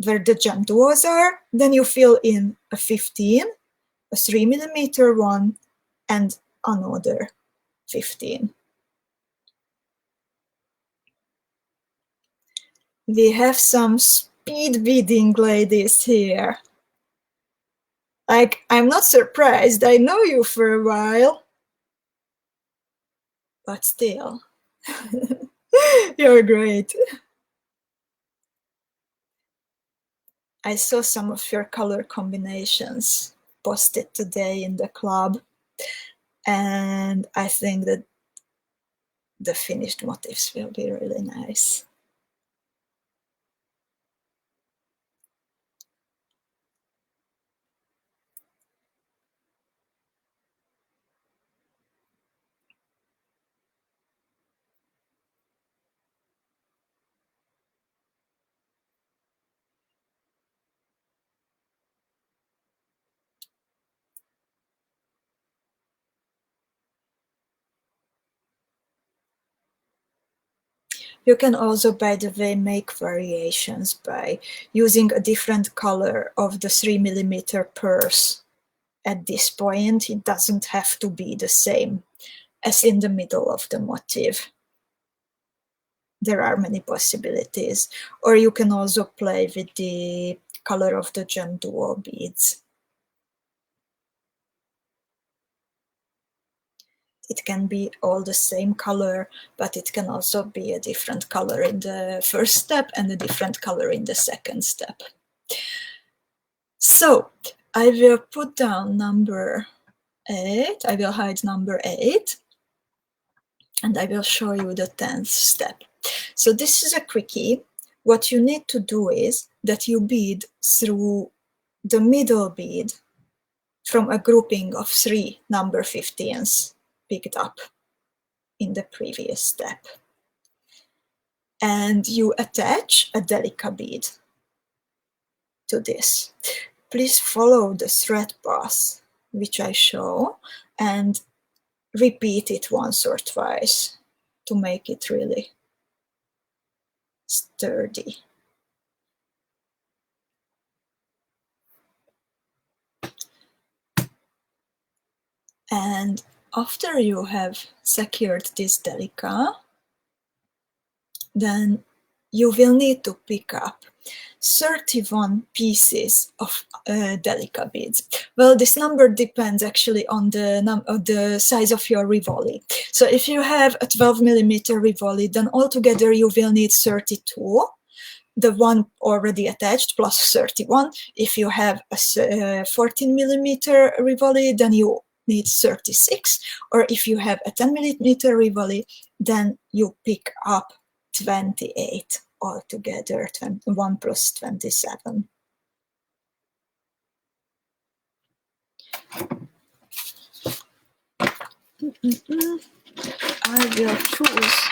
where the GEMDUOs are, then you fill in a 15, a 3 millimeter one, and another 15. We have some speed beading ladies here. Like, I'm not surprised, I know you for a while. But still, you're great. I saw some of your color combinations posted today in the club, and I think that the finished motifs will be really nice. You can also, by the way, make variations by using a different color of the 3 millimeter purse. At this point, it doesn't have to be the same as in the middle of the motif. There are many possibilities. Or you can also play with the color of the GEMDUO beads. It can be all the same color, but it can also be a different color in the first step and a different color in the second step. So I will put down number 8. I will hide number 8. And I will show you the 10th step. So this is a quickie. What you need to do is that you bead through the middle bead from a grouping of 3 number 15s picked up in the previous step. And you attach a DELICA bead to this. Please follow the thread path which I show and repeat it once or twice to make it really sturdy. And after you have secured this DELICA, then you will need to pick up 31 pieces of DELICA beads. Well, this number depends actually on the size of your RIVOLI. So if you have a 12 millimeter RIVOLI, then altogether you will need 32. The one already attached plus 31. If you have a 14 millimeter RIVOLI, then you need 36. Or if you have a 10 millimeter RIVOLI, then you pick up 28 altogether, 1 plus 27. I will choose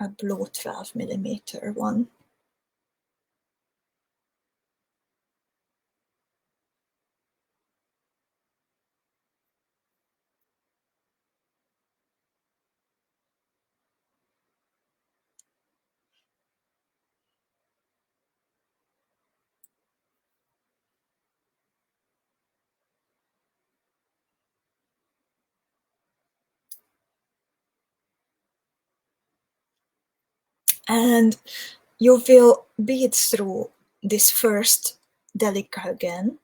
a blue 12 millimeter one. And you will bead through this first DELICA again,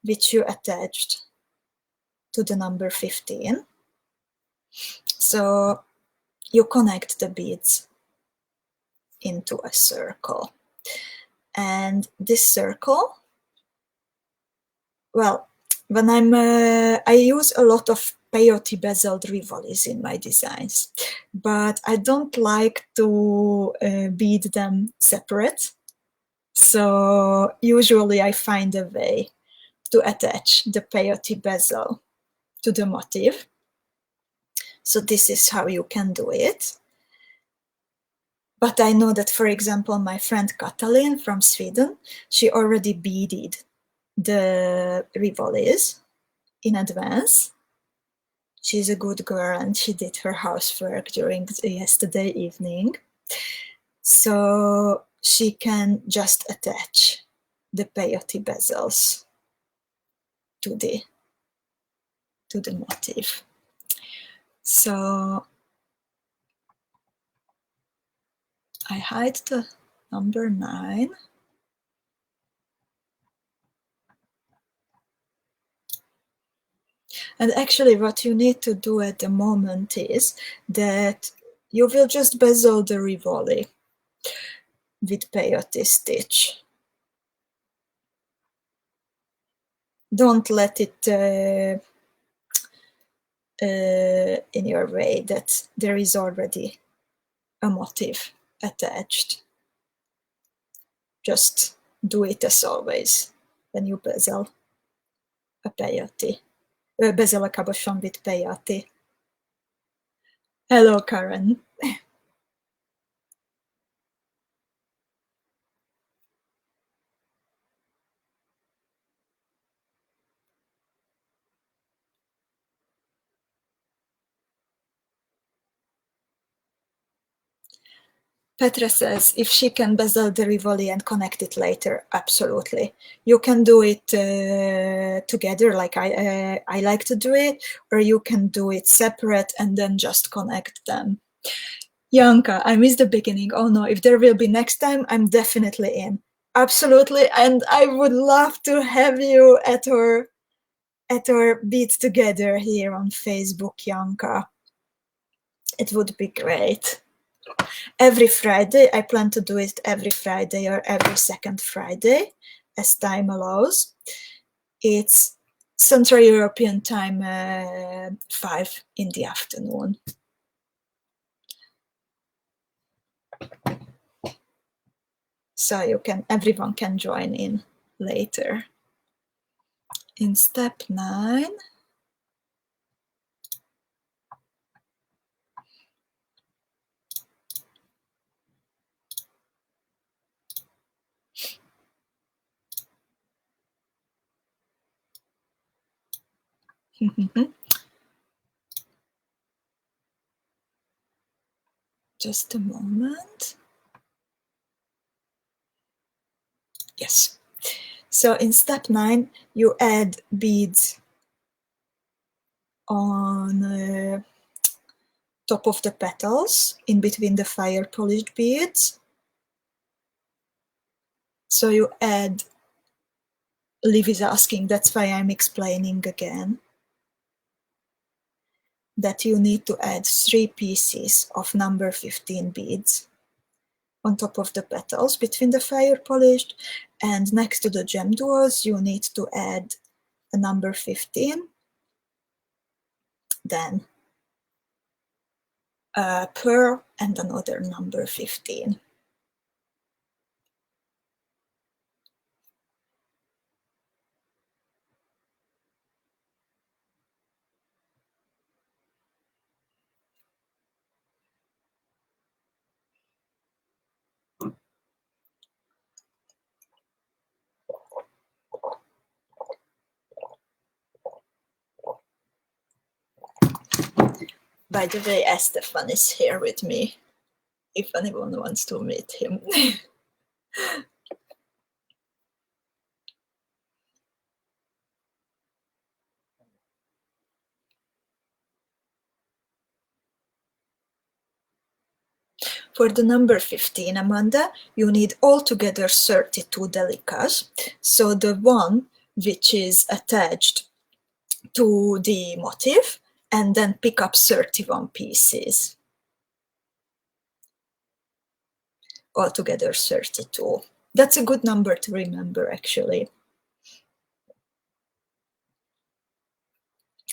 which you attached to the number 15. So you connect the beads into a circle. And this circle, well, when I use a lot of peyote bezeled rivolis in my designs, but I don't like to bead them separate. So usually I find a way to attach the peyote bezel to the motif. So this is how you can do it. But I know that, for example, my friend Katalin from Sweden, she already beaded the rivolis in advance. She's a good girl and she did her housework during yesterday evening. So she can just attach the peyote bezels to the motif. So I hide the number 9. And actually what you need to do at the moment is that you will just bezel the rivoli with peyote stitch. Don't let it in your way that there is already a motif attached. Just do it as always when you bezel a peyote. Bezel a cabochon with peyote. Hello, Karen. Petra says if she can bezel the rivoli and connect it later, absolutely. You can do it together, like I like to do it, or you can do it separate and then just connect them. Yanka, I missed the beginning. Oh no, if there will be next time, I'm definitely in. Absolutely, and I would love to have you at our Beads Together here on Facebook, Yanka. It would be great. Every Friday, I plan to do it every Friday or every second Friday, as time allows. It's Central European time, 5 in the afternoon. So everyone can join in later. In step 9, just a moment. Yes. So in step 9, you add beads on top of the petals, in between the fire polished beads. So you add, Liv is asking, that's why I'm explaining again, that you need to add 3 pieces of number 15 beads on top of the petals between the fire polished, and next to the GEMDUOs you need to add a number 15, then a pearl and another number 15. By the way, Estefan is here with me, if anyone wants to meet him. For the number 15, Amanda, you need altogether 32 delicas. So the one which is attached to the motif, and then pick up 31 pieces. Altogether 32. That's a good number to remember, actually.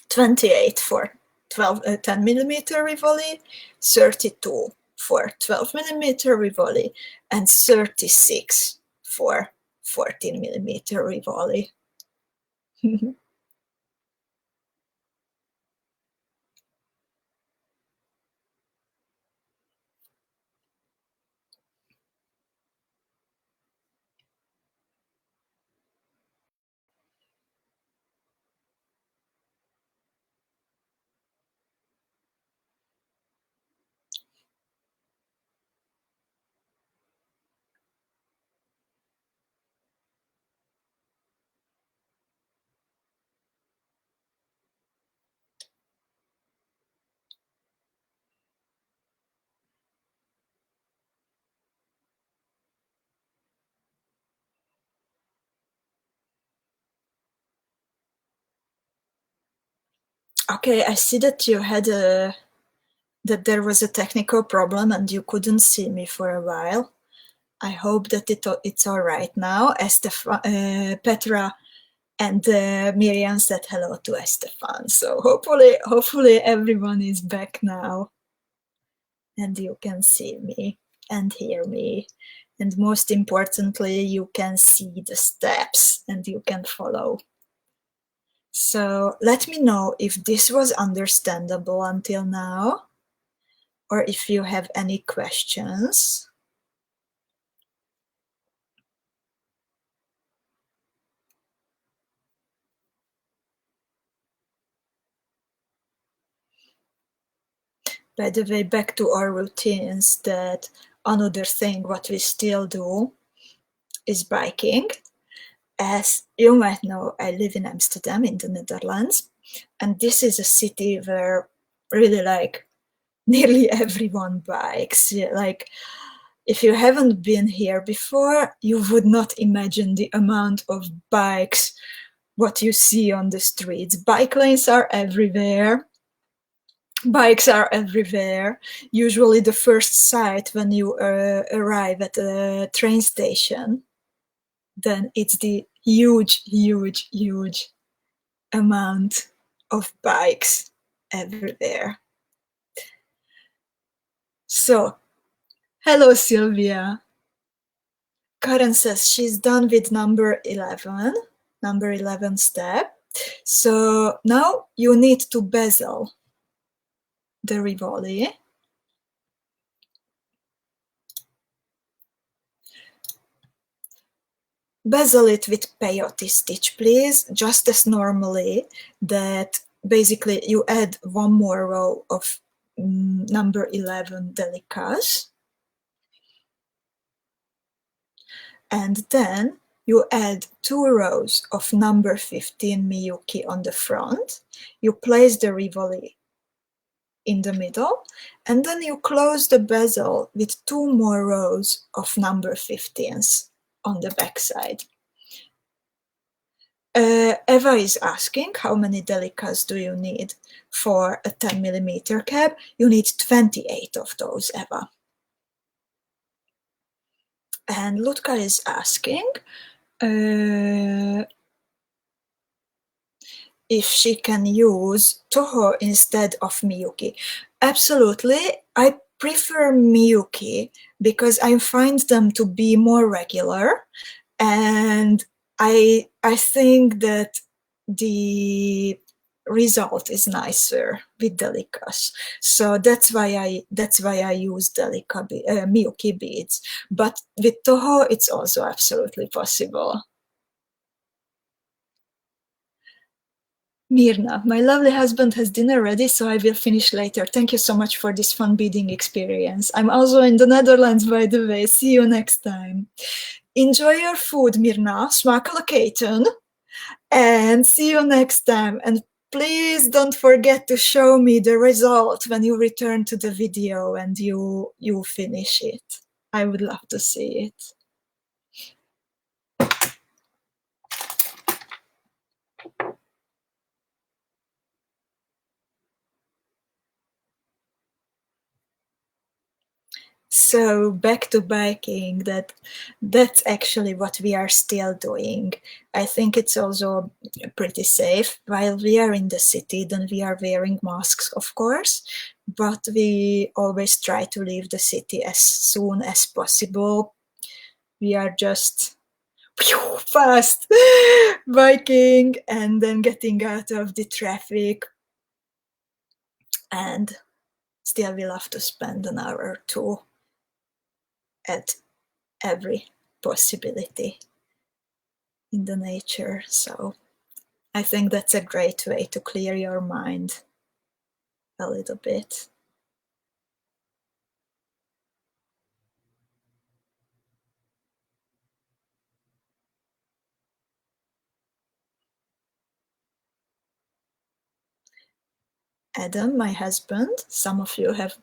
28 for 10 millimeter Rivoli, 32 for 12 millimeter Rivoli, and 36 for 14 millimeter Rivoli. Okay, I see that you had that there was a technical problem and you couldn't see me for a while. I hope that it's all right now. Petra and Miriam said hello to Estefan. So hopefully everyone is back now and you can see me and hear me. And most importantly, you can see the steps and you can follow. So let me know if this was understandable until now, or if you have any questions. By the way, back to our routines, that another thing what we still do is biking. As you might know, I live in Amsterdam in the Netherlands, and this is a city where really like nearly everyone bikes. Like if you haven't been here before, you would not imagine the amount of bikes what you see on the streets. Bike lanes are everywhere. Bikes are everywhere. Usually the first sight when you arrive at a train station, then it's the huge amount of bikes everywhere. So, hello Sylvia. Karen says she's done with number 11 step. So now you need to bezel the Rivoli. Bezel it with peyote stitch, please, just as normally, that basically you add one more row of number 11 delicas. And then you add 2 rows of number 15 MIYUKI on the front. You place the Rivoli in the middle, and then you close the bezel with 2 more rows of number 15s on the back side. Eva is asking how many delicas do you need for a 10 millimeter cap? You need 28 of those, Eva. And Lutka is asking if she can use Toho instead of MIYUKI. Absolutely. I prefer MIYUKI because I find them to be more regular, and I think that the result is nicer with delicas. So that's why I use MIYUKI beads. But with Toho, it's also absolutely possible. Mirna, my lovely husband has dinner ready, so I will finish later. Thank you so much for this fun beading experience. I'm also in the Netherlands, by the way. See you next time. Enjoy your food, Mirna. Smakelijk eten. And see you next time. And please don't forget to show me the result when you return to the video and you finish it. I would love to see it. So back to biking, that's actually what we are still doing. I think it's also pretty safe. While we are in the city, then we are wearing masks, of course, but we always try to leave the city as soon as possible. We are just fast biking and then getting out of the traffic, and still we love to spend an hour or two at every possibility in the nature. So I think that's a great way to clear your mind a little bit. Adam, my husband, some of you have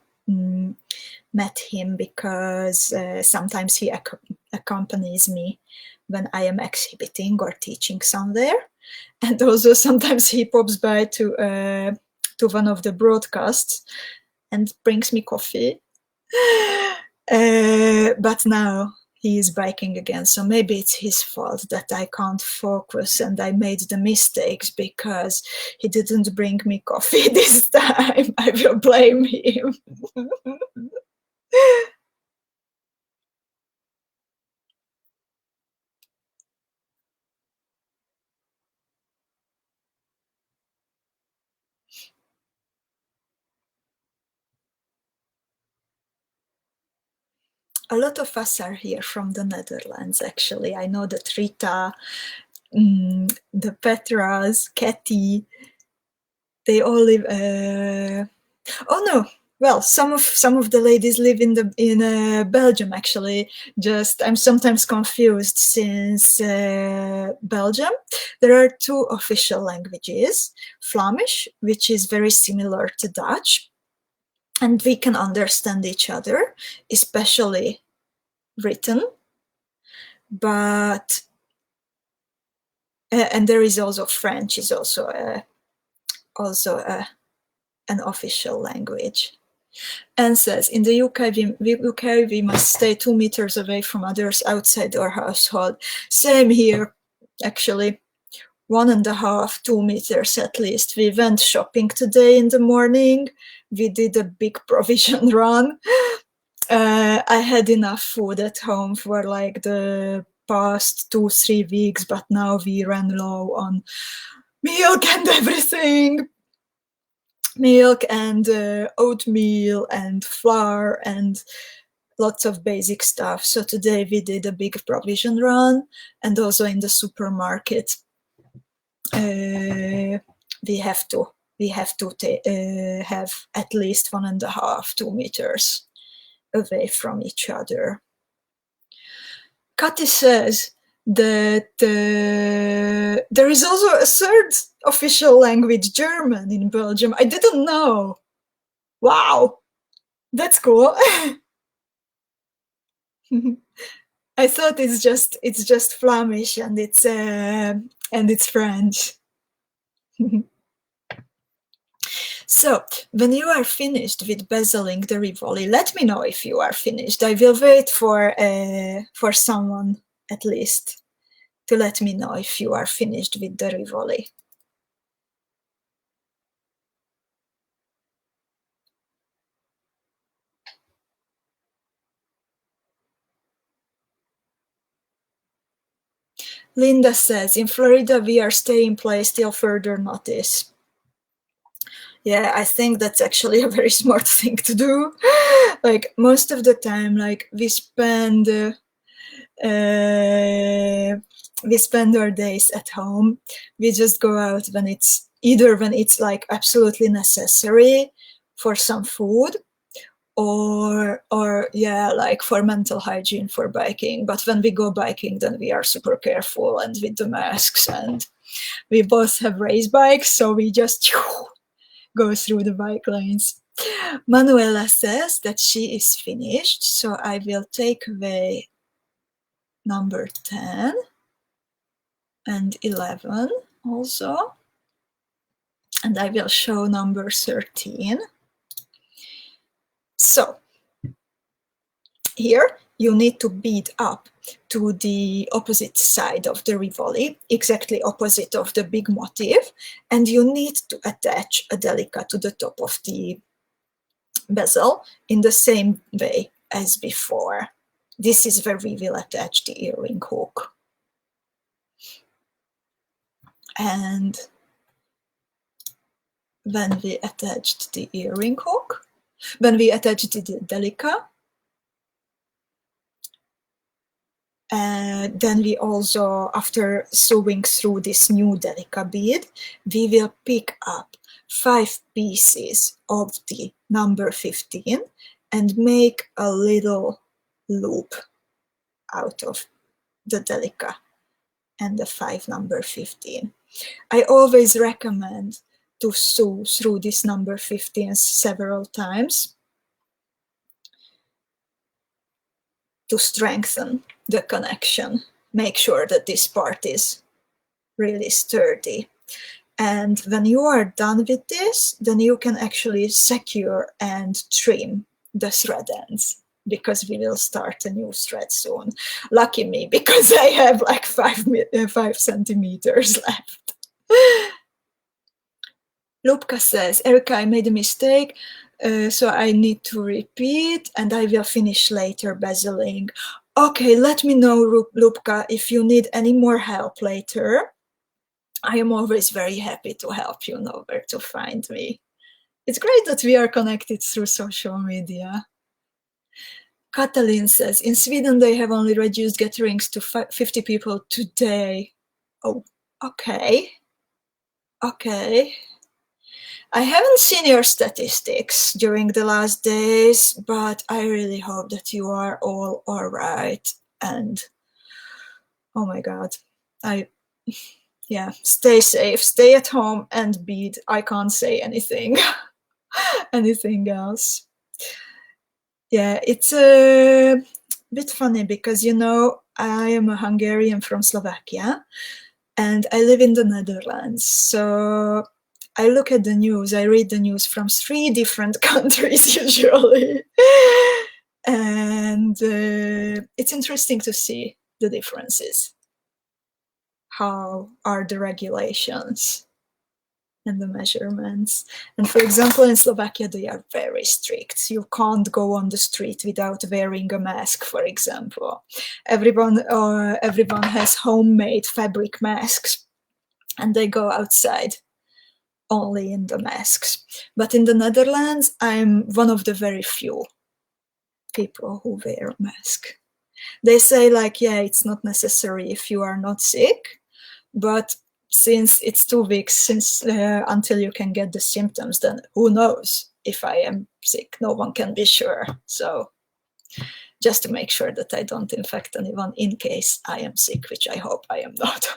met him because sometimes he accompanies me when I am exhibiting or teaching somewhere, and also sometimes he pops by to one of the broadcasts and brings me coffee. But now he is biking again, so maybe it's his fault that I can't focus and I made the mistakes because he didn't bring me coffee this time. I will blame him. A lot of us are here from the Netherlands, actually. I know that Rita, the Petras, Katie, they all live. Oh no! Well, some of the ladies live in Belgium, actually. Just I'm sometimes confused since Belgium there are two official languages: Flemish, which is very similar to Dutch, and we can understand each other, especially written. But and there is also French, is also an official language. And says, in the UK, we must stay 2 meters away from others outside our household. Same here, actually. 1.5, 2 meters at least. We went shopping today in the morning. We did a big provision run. I had enough food at home for like the past 2-3 weeks, but now we ran low on milk and everything. Milk and oatmeal and flour and lots of basic stuff. So today we did a big provision run, and also in the supermarket we have to have at least 1.5, 2 meters away from each other. Kati says that there is also a third official language, German, in Belgium. I didn't know. Wow, that's cool. I thought it's just Flemish and it's French. So when you are finished with bezeling the Rivoli, let me know if you are finished. I will wait for someone at least to let me know if you are finished with the Rivoli. Linda says, in Florida, we are staying in place till further notice. Yeah, I think that's actually a very smart thing to do. Like most of the time, like we spend our days at home. We just go out when it's like absolutely necessary for some food, or yeah, like for mental hygiene for biking. But when we go biking, then we are super careful and with the masks, and we both have race bikes, so we just go through the bike lanes. Manuela says that she is finished, so I will take away number 10 and 11 also, and I will show number 13. So here you need to bead up to the opposite side of the Rivoli, exactly opposite of the big motif, and you need to attach a DELICA to the top of the bezel in the same way as before. This is where we will attach the earring hook. And when we attached the earring hook, when we attached the DELICA, then we also, after sewing through this new DELICA bead, we will pick up 5 pieces of the number 15 and make a little loop out of the DELICA and the 5 number 15. I always recommend to sew through this number 15 several times to strengthen the connection. Make sure that this part is really sturdy. And when you are done with this, then you can actually secure and trim the thread ends, because we will start a new thread soon. Lucky me, because I have like 5 centimeters left. Lupka says, Erika, I made a mistake, so I need to repeat, and I will finish later bezeling. Okay, let me know, Lupka, if you need any more help later. I am always very happy to help. You know where to find me. It's great that we are connected through social media. Katalin says, in Sweden they have only reduced gatherings to 50 people today. Oh, okay. Okay. I haven't seen your statistics during the last days, but I really hope that you are all right. And oh my God, yeah, stay safe, stay at home and bead. I can't say anything, anything else. Yeah, it's a bit funny because, you know, I am a Hungarian from Slovakia and I live in the Netherlands. So I look at the news, I read the news from 3 different countries usually. And it's interesting to see the differences. How are the regulations and the measurements? And for example, in Slovakia, they are very strict. You can't go on the street without wearing a mask, for example. Everyone has homemade fabric masks, and they go outside only in the masks. But in the Netherlands, I'm one of the very few people who wear a mask. They say, like, yeah, it's not necessary if you are not sick, but since it's 2 weeks since until you can get the symptoms, then who knows if I am sick? No one can be sure. So just to make sure that I don't infect anyone in case I am sick, which I hope I am not.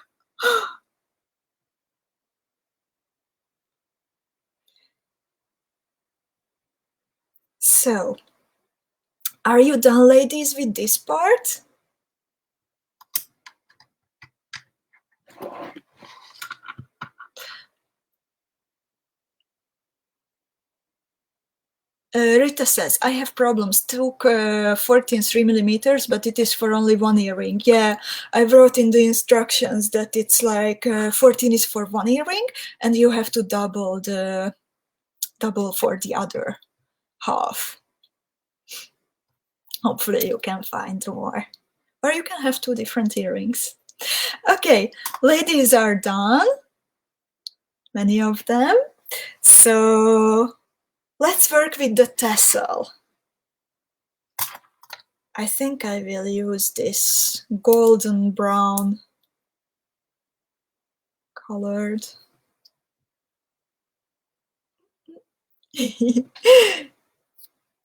So, are you done, ladies, with this part? Rita says, I have problems. Took 14 3mm, but it is for only 1 earring. Yeah, I wrote in the instructions that it's like 14 is for 1 earring, and you have to double for the other half. Hopefully you can find more. Or you can have 2 different earrings. Okay, ladies are done. Many of them. So let's work with the tassel. I think I will use this golden brown colored.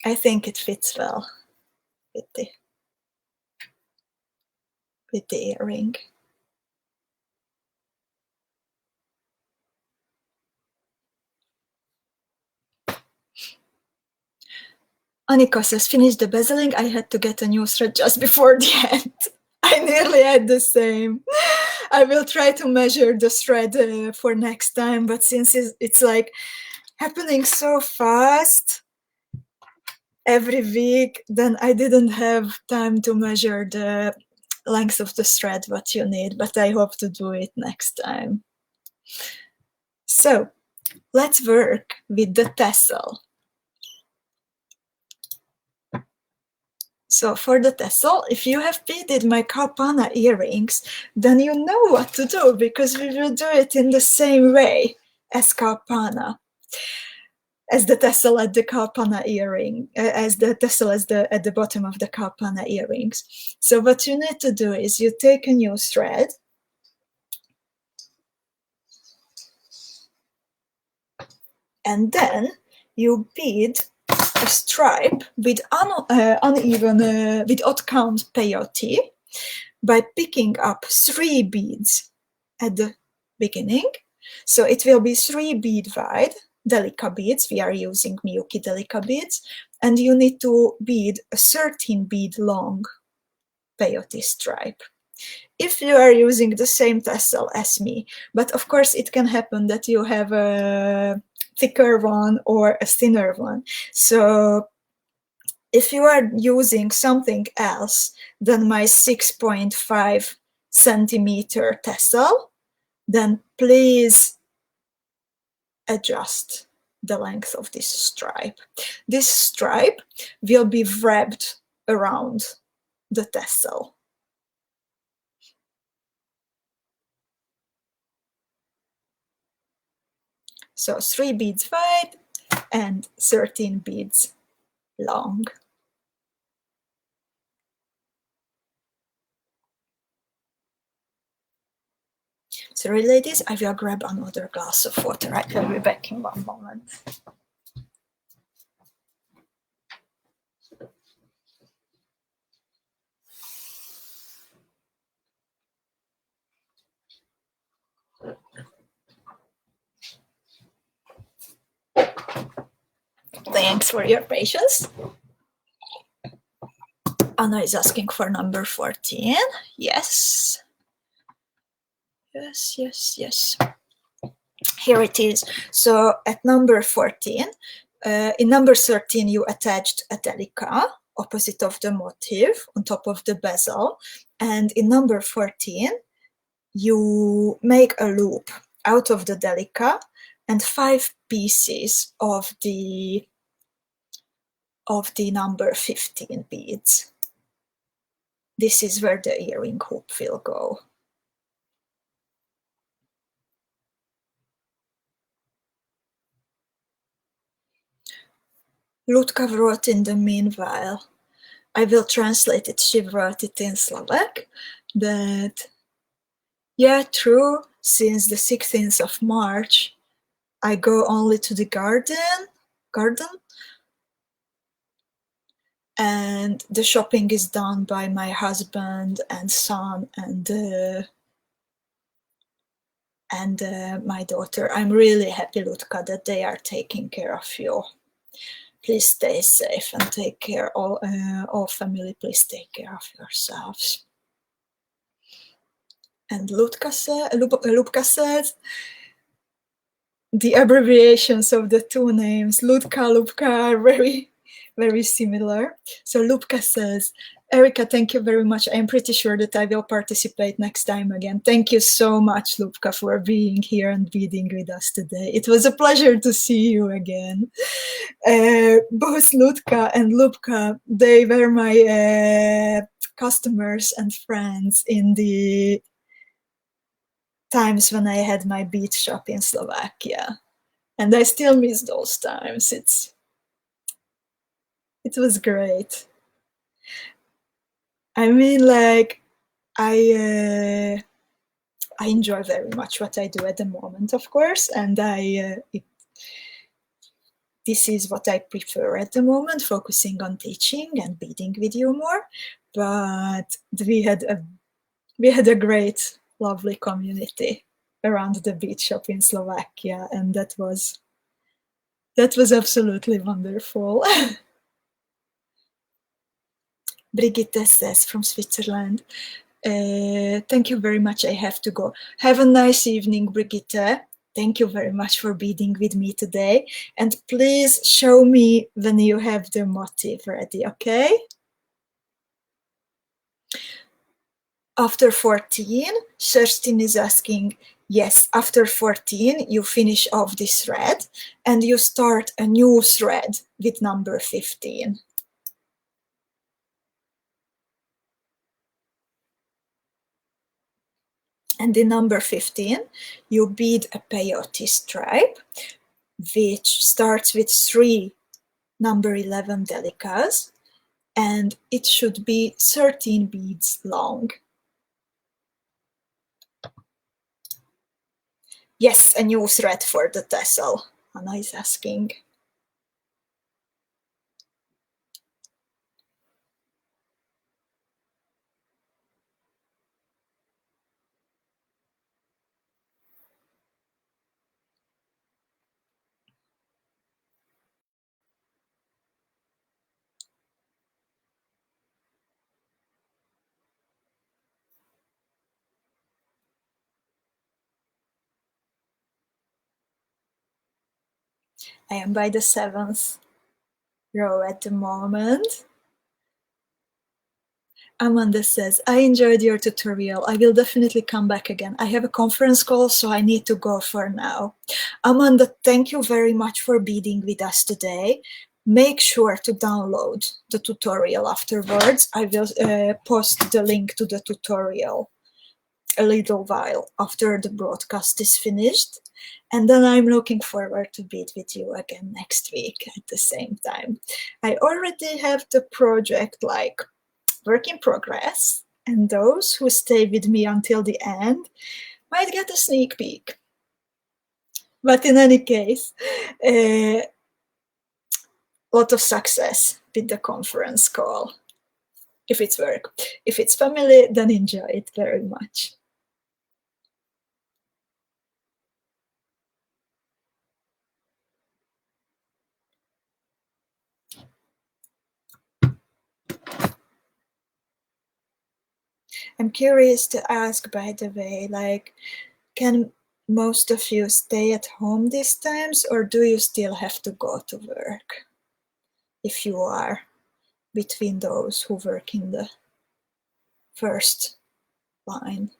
I think it fits well with the earring. Annika says, finish the bezeling. I had to get a new thread just before the end. I nearly had the same. I will try to measure the thread for next time, but since it's like happening so fast every week, then I didn't have time to measure the length of the thread what you need, but I hope to do it next time. So let's work with the tassel. So for the tassel, if you have beaded my 𝐻𝐈𝐒𝐄 earrings, then you know what to do, because we will do it in the same way as 𝐻𝐻𝐈𝐒𝐄, as the tassel at the 𝐻𝐻𝐈𝐒𝐄 earring, as the tassel at the bottom of the 𝐻𝐻𝐈𝐒𝐄 earrings. So what you need to do is you take a new thread, and then you bead a stripe with uneven, with odd count peyote, by picking up 3 beads at the beginning. So it will be 3 bead wide DELICA beads. We are using MIYUKI DELICA beads, and you need to bead a 13 bead long peyote stripe. If you are using the same tassel as me, but of course it can happen that you have a thicker one or a thinner one. So if you are using something else than my 6.5 centimeter tassel, then please adjust the length of this stripe. This stripe will be wrapped around the tassel. So 3 beads wide and 13 beads long. Sorry, ladies, I will grab another glass of water. I will be back in one moment. Thanks for your patience. Anna is asking for number 14. Yes. Yes, yes, yes. Here it is. So at number 14, in number 13, you attached a DELICA opposite of the motif on top of the bezel. And in number 14, you make a loop out of the DELICA and 5 pieces of the number 15 beads. This is where the earring hoop will go. Ľudka wrote in the meanwhile, I will translate it, she wrote it in Slovak, that, yeah, true, since the 16th of March, I go only to the garden, and the shopping is done by my husband and son and my daughter. I'm really happy, Ľudka, that they are taking care of you. Please stay safe and take care, all family, please take care of yourselves. And Ľubka says, the abbreviations of the 2 names, Ľubka, are very, very similar. So Ľubka says, Erika, thank you very much. I'm pretty sure that I will participate next time again. Thank you so much, Ľubka, for being here and beading with us today. It was a pleasure to see you again. Both Ľudka and Ľubka, they were my customers and friends in the times when I had my bead shop in Slovakia. And I still miss those times. It was great. I mean, like, I enjoy very much what I do at the moment, of course, and this is what I prefer at the moment, focusing on teaching and beading with you more. But we had a great, lovely community around the bead shop in Slovakia, and that was absolutely wonderful. Brigitte says from Switzerland, thank you very much, I have to go. Have a nice evening, Brigitte. Thank you very much for beading with me today. And please show me when you have the motif ready, okay? After 14, Kerstin is asking, yes, after 14, you finish off this thread and you start a new thread with number 15. And in number 15, you bead a peyote stripe, which starts with 3 number 11 delicas, and it should be 13 beads long. Yes, a new thread for the tassel, Anna is asking. I am by the 7th row at the moment. Amanda says, I enjoyed your tutorial. I will definitely come back again. I have a conference call, so I need to go for now. Amanda, thank you very much for beading with us today. Make sure to download the tutorial afterwards. I will post the link to the tutorial a little while after the broadcast is finished. And then I'm looking forward to bead with you again next week at the same time. I already have the project like work in progress, and those who stay with me until the end might get a sneak peek. But in any case, a lot of success with the conference call. If it's work, if it's family, then enjoy it very much. I'm curious to ask, by the way, like, can most of you stay at home these times, or do you still have to go to work? If you are between those who work in the first line.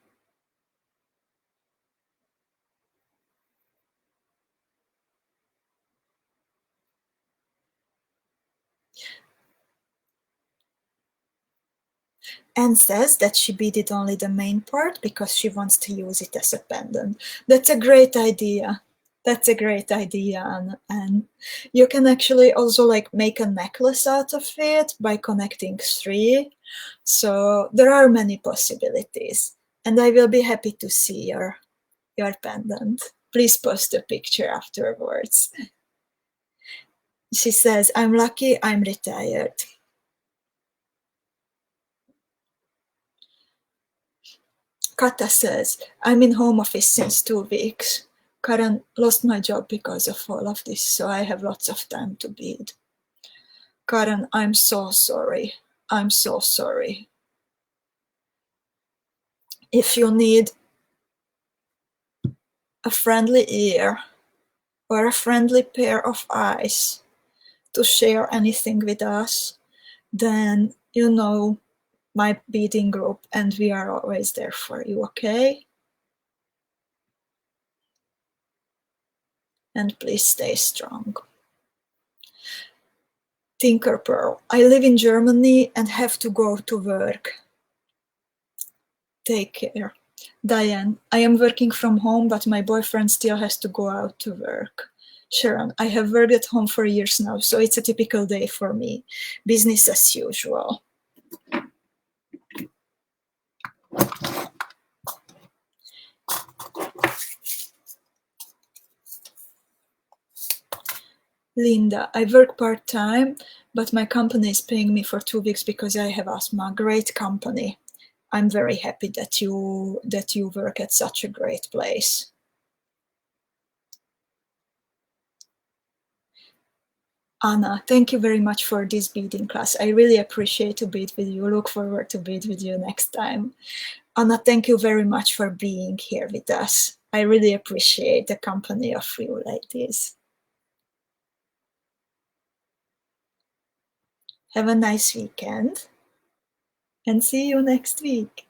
Anne says that she beaded only the main part because she wants to use it as a pendant. That's a great idea. That's a great idea, Anne. And you can actually also like make a necklace out of it by connecting 3. So there are many possibilities. And I will be happy to see your pendant. Please post a picture afterwards. She says, I'm lucky I'm retired. Kata says, I'm in home office since 2 weeks. Karen lost my job because of all of this, so I have lots of time to bead. Karen, I'm so sorry. I'm so sorry. If you need a friendly ear or a friendly pair of eyes to share anything with us, then you know my beading group and we are always there for you, okay? And please stay strong. Tinker Pearl, I live in Germany and have to go to work. Take care. Diane, I am working from home, but my boyfriend still has to go out to work. Sharon, I have worked at home for years now, so it's a typical day for me. Business as usual. Linda, I work part-time, but my company is paying me for 2 weeks because I have asthma. Great company. I'm very happy that you work at such a great place. Anna, thank you very much for this beading class. I really appreciate to bead with you. Look forward to bead with you next time. Anna, thank you very much for being here with us. I really appreciate the company of you ladies. Have a nice weekend and see you next week.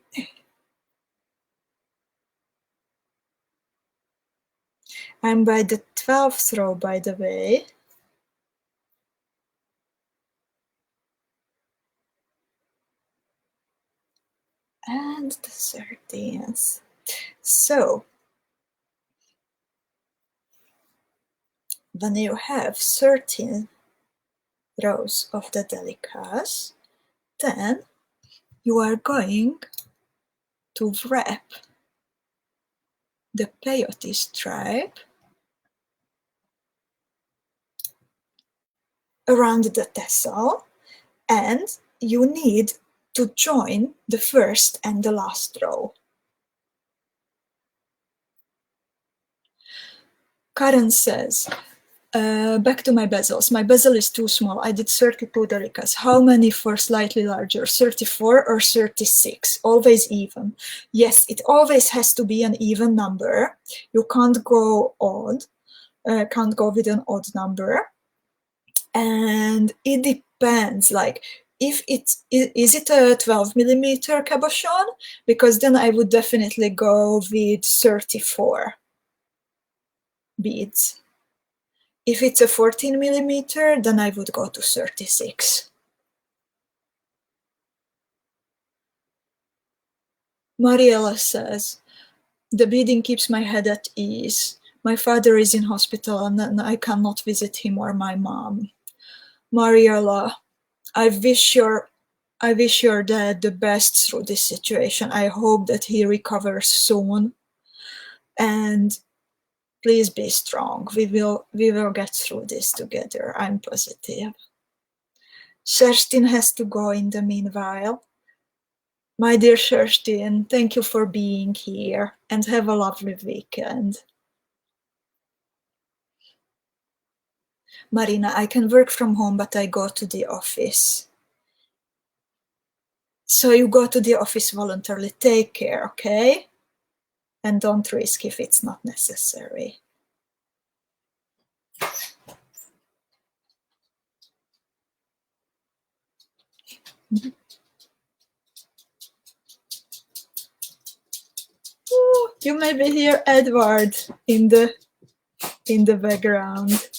I'm by the 12th row, by the way. And the 13th. So, when you have 13 rows of the delicas, then you are going to wrap the peyote stripe around the tassel, and you need to join the first and the last row. Karen says, back to my bezels. My bezel is too small. I did 32 delicas. How many for slightly larger? 34 or 36? Always even. Yes, it always has to be an even number. You can't go odd. Can't go with an odd number. And it depends. Like, if is it a 12 millimeter cabochon? Because then I would definitely go with 34 beads. If it's a 14 millimeter, then I would go to 36. Mariella says, the beading keeps my head at ease. My father is in hospital and I cannot visit him or my mom. Mariella, I wish your dad the best through this situation. I hope that he recovers soon. And please be strong. We will get through this together. I'm positive. Kerstin has to go in the meanwhile. My dear Kerstin, thank you for being here and have a lovely weekend. Marina, I can work from home, but I go to the office. So you go to the office voluntarily. Take care, okay? And don't risk if it's not necessary. Ooh, you maybe hear Edward in the background.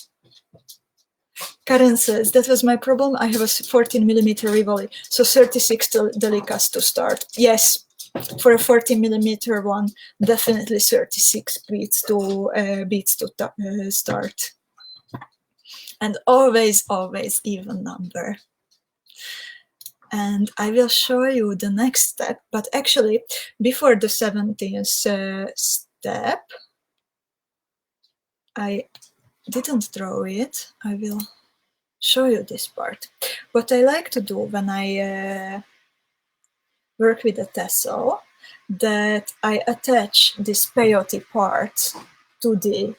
Karen says, that was my problem. I have a 14 millimeter RIVOLI, so 36 delicas to start. Yes, for a 14 millimeter one, definitely 36 beads to start. And always even number. And I will show you the next step, but actually before the 17th step, I didn't draw it. I will show you this part. What I like to do when I work with a tassel, that I attach this peyote part to the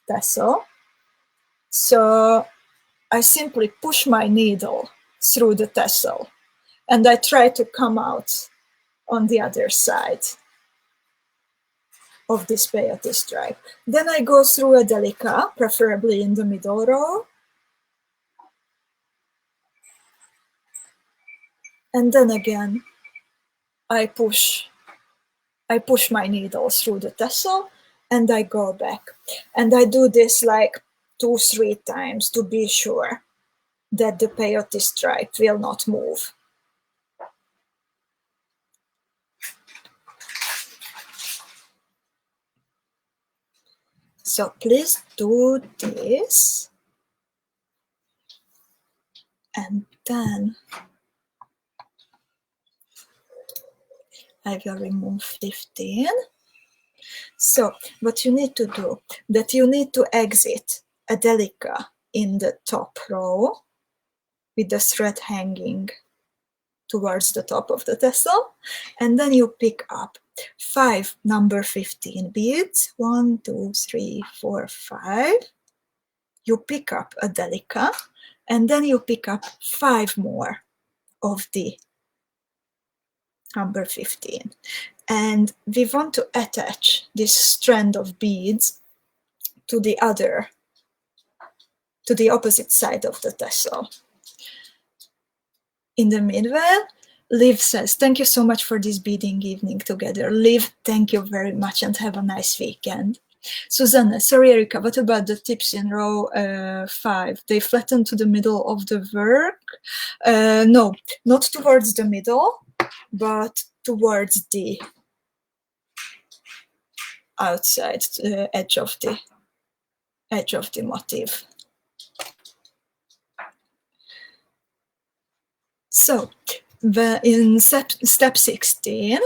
tassel. So I simply push my needle through the tassel and I try to come out on the other side of this peyote stripe. Then I go through a delica, preferably in the middle row. And then again, I push my needle through the tassel and I go back. And I do this like 2-3 times to be sure that the peyote stripe will not move. So please do this. And then I will remove 15. So what you need to do, that you need to exit a delica in the top row with the thread hanging towards the top of the tassel, and then you pick up 5 number 15 beads. 1, 2, 3, 4, 5. You pick up a DELICA, and then you pick up 5 more of the number 15. And we want to attach this strand of beads to the opposite side of the tassel. In the middle, Liv says, thank you so much for this beading evening together. Liv, thank you very much and have a nice weekend. Susanna, sorry Erika, what about the tips in row 5? They flatten to the middle of the work? No, not towards the middle, but towards the outside edge of the motif. So in step 16,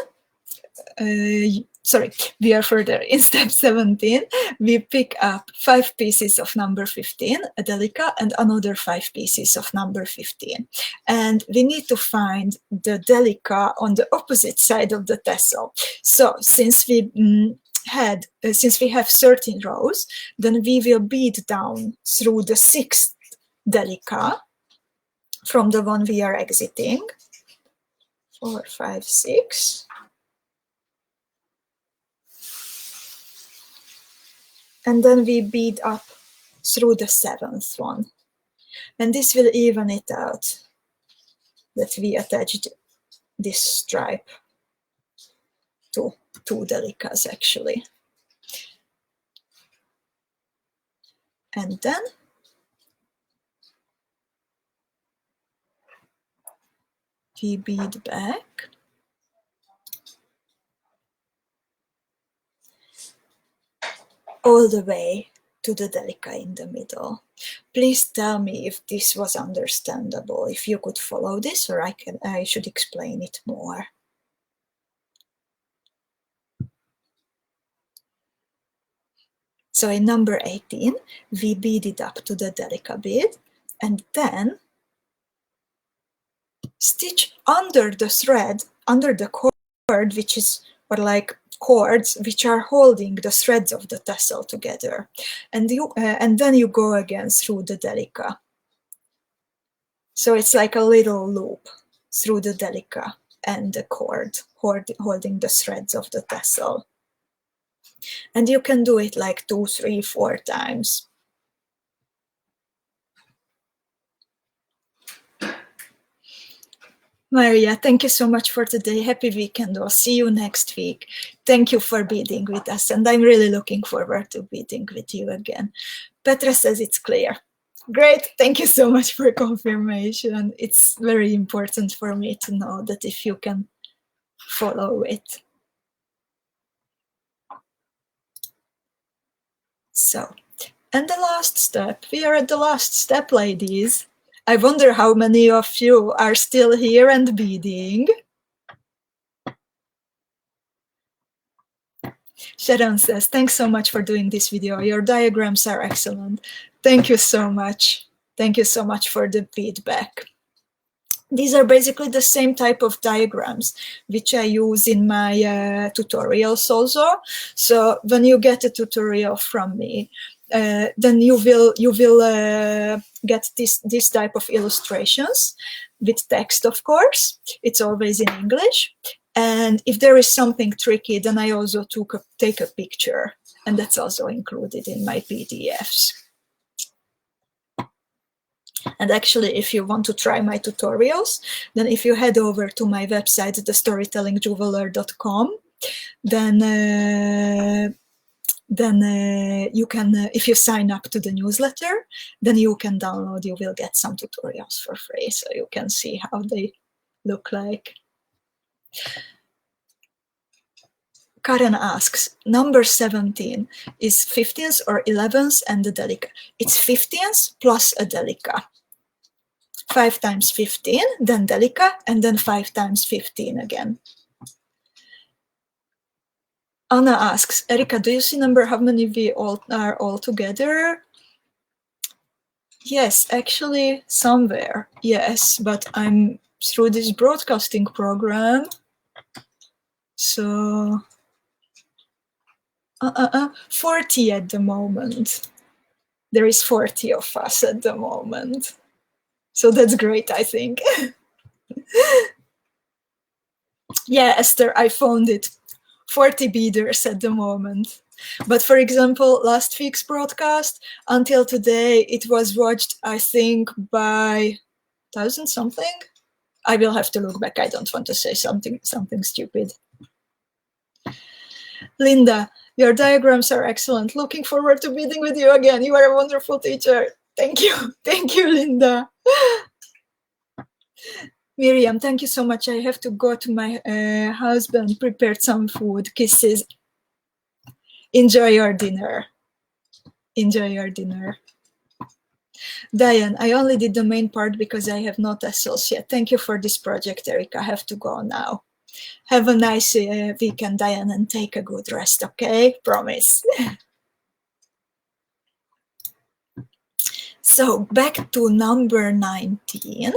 sorry, we are further in step 17, we pick up 5 pieces of number 15, a DELICA, and another 5 pieces of number 15. And we need to find the DELICA on the opposite side of the tassel. So since we have 13 rows, then we will bead down through the 6th DELICA from the one we are exiting. 4, 5, 6. And then we bead up through the 7th one. And this will even it out that we attached this stripe to 2 DELICAs actually. And then we bead back. All the way to the DELICA in the middle. Please tell me if this was understandable, if you could follow this, or I should explain it more. So in number 18, we beaded up to the DELICA bead, and then stitch under the thread, under the cord, which is, or like cords which are holding the threads of the tassel together, and then you go again through the DELICA. So it's like a little loop through the DELICA and the cord holding the threads of the tassel. And you can do it like 2, 3, 4 times. Maria, thank you so much for today. Happy weekend. I'll see you next week. Thank you for beading with us, and I'm really looking forward to beading with you again. Petra says it's clear. Great. Thank you so much for confirmation. It's very important for me to know that if you can follow it. So, and the last step. We are at the last step, ladies. I wonder how many of you are still here and beading. Sharon says, thanks so much for doing this video. Your diagrams are excellent. Thank you so much. Thank you so much for the feedback. These are basically the same type of diagrams which I use in my tutorials also. So when you get a tutorial from me, then you will get this type of illustrations with text, of course. It's always in English. And if there is something tricky, then I also take a picture, and that's also included in my PDFs. And actually, if you want to try my tutorials, then if you head over to my website, thestorytellingjeweler.com, then you can, if you sign up to the newsletter, then you can download, you will get some tutorials for free, so you can see how they look like. Karen asks, number 17 is 15th or 11th and the DELICA. It's 15th plus a DELICA. 5 times 15, then DELICA, and then 5 times 15 again. Anna asks, Erika, do you see number how many we all are all together? Yes, actually, somewhere, yes, but I'm through this broadcasting program, so 40 at the moment. There is 40 of us at the moment. So that's great, I think. Yeah, Esther, I found it. 40 beaders at the moment. But for example, last week's broadcast, until today, it was watched, I think, by 1,000 something. I will have to look back. I don't want to say something stupid. Linda, your diagrams are excellent. Looking forward to beading with you again. You are a wonderful teacher. Thank you. Thank you, Linda. Miriam, thank you so much. I have to go to my husband, prepared some food. Kisses. Enjoy your dinner. Enjoy your dinner. Diane, I only did the main part because I have no tassels yet. Thank you for this project, Erika. I have to go now. Have a nice weekend, Diane, and take a good rest, okay? Promise. So back to number 19.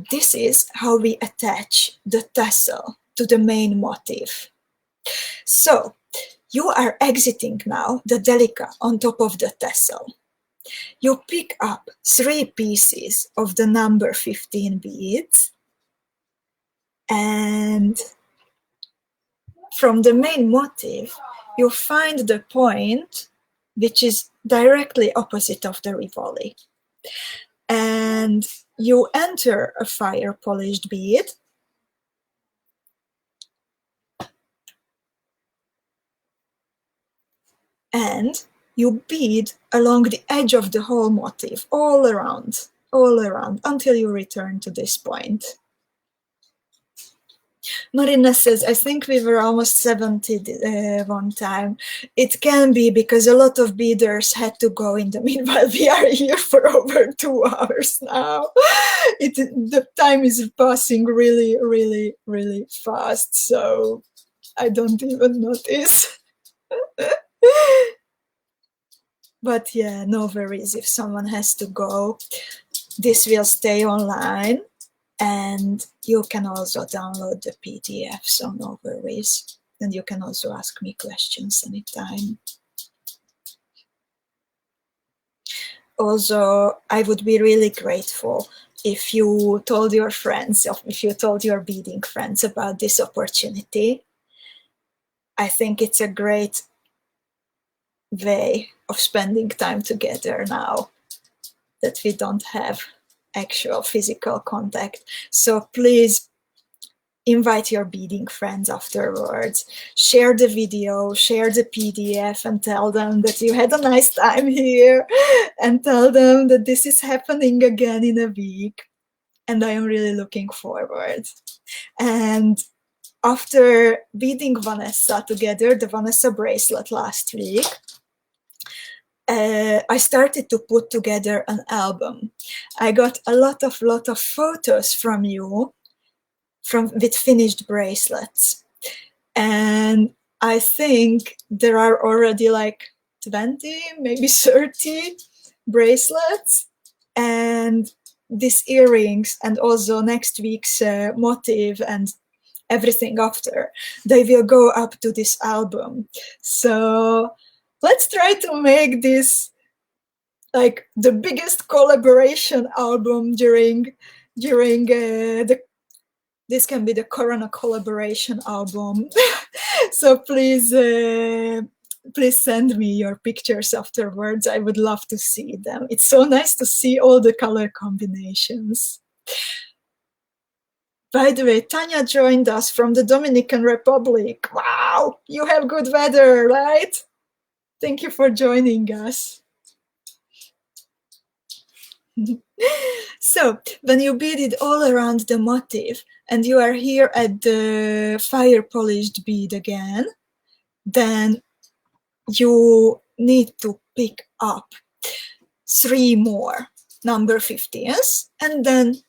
This is how we attach the tassel to the main motif. So you are exiting now the DELICA on top of the tassel. You pick up 3 pieces of the number 15 beads, and from the main motif, you find the point which is directly opposite of the RIVOLI. And you enter a fire polished bead, and you bead along the edge of the whole motif, all around, until you return to this point. Marina says, I think we were almost 70 one time. It can be because a lot of beaders had to go in the meanwhile. We are here for over 2 hours now. The time is passing really, really, really fast, so I don't even notice. But yeah, no worries if someone has to go. This will stay online, and you can also download the PDF, so no worries. And you can also ask me questions anytime. Also, I would be really grateful if you told your friends, if you told your beading friends about this opportunity. I think it's a great way of spending time together now that we don't have actual physical contact. So please invite your beading friends afterwards, share the video, share the PDF, and tell them that you had a nice time here, and tell them that this is happening again in a week, and I am really looking forward. And after beading Vanessa together, the Vanessa bracelet last week, I started to put together an album. I got a lot of photos from you with finished bracelets. And I think there are already like 20, maybe 30 bracelets. And these earrings, and also next week's motif and everything after, they will go up to this album. So let's try to make this like the biggest collaboration album during this can be the Corona collaboration album. So please send me your pictures afterwards. I would love to see them. It's so nice to see all the color combinations. By the way, Tanya joined us from the Dominican Republic. Wow, you have good weather, right? Thank you for joining us. So when you bead it all around the motif and you are here at the fire polished bead again, then you need to pick up 3 more number 15s and then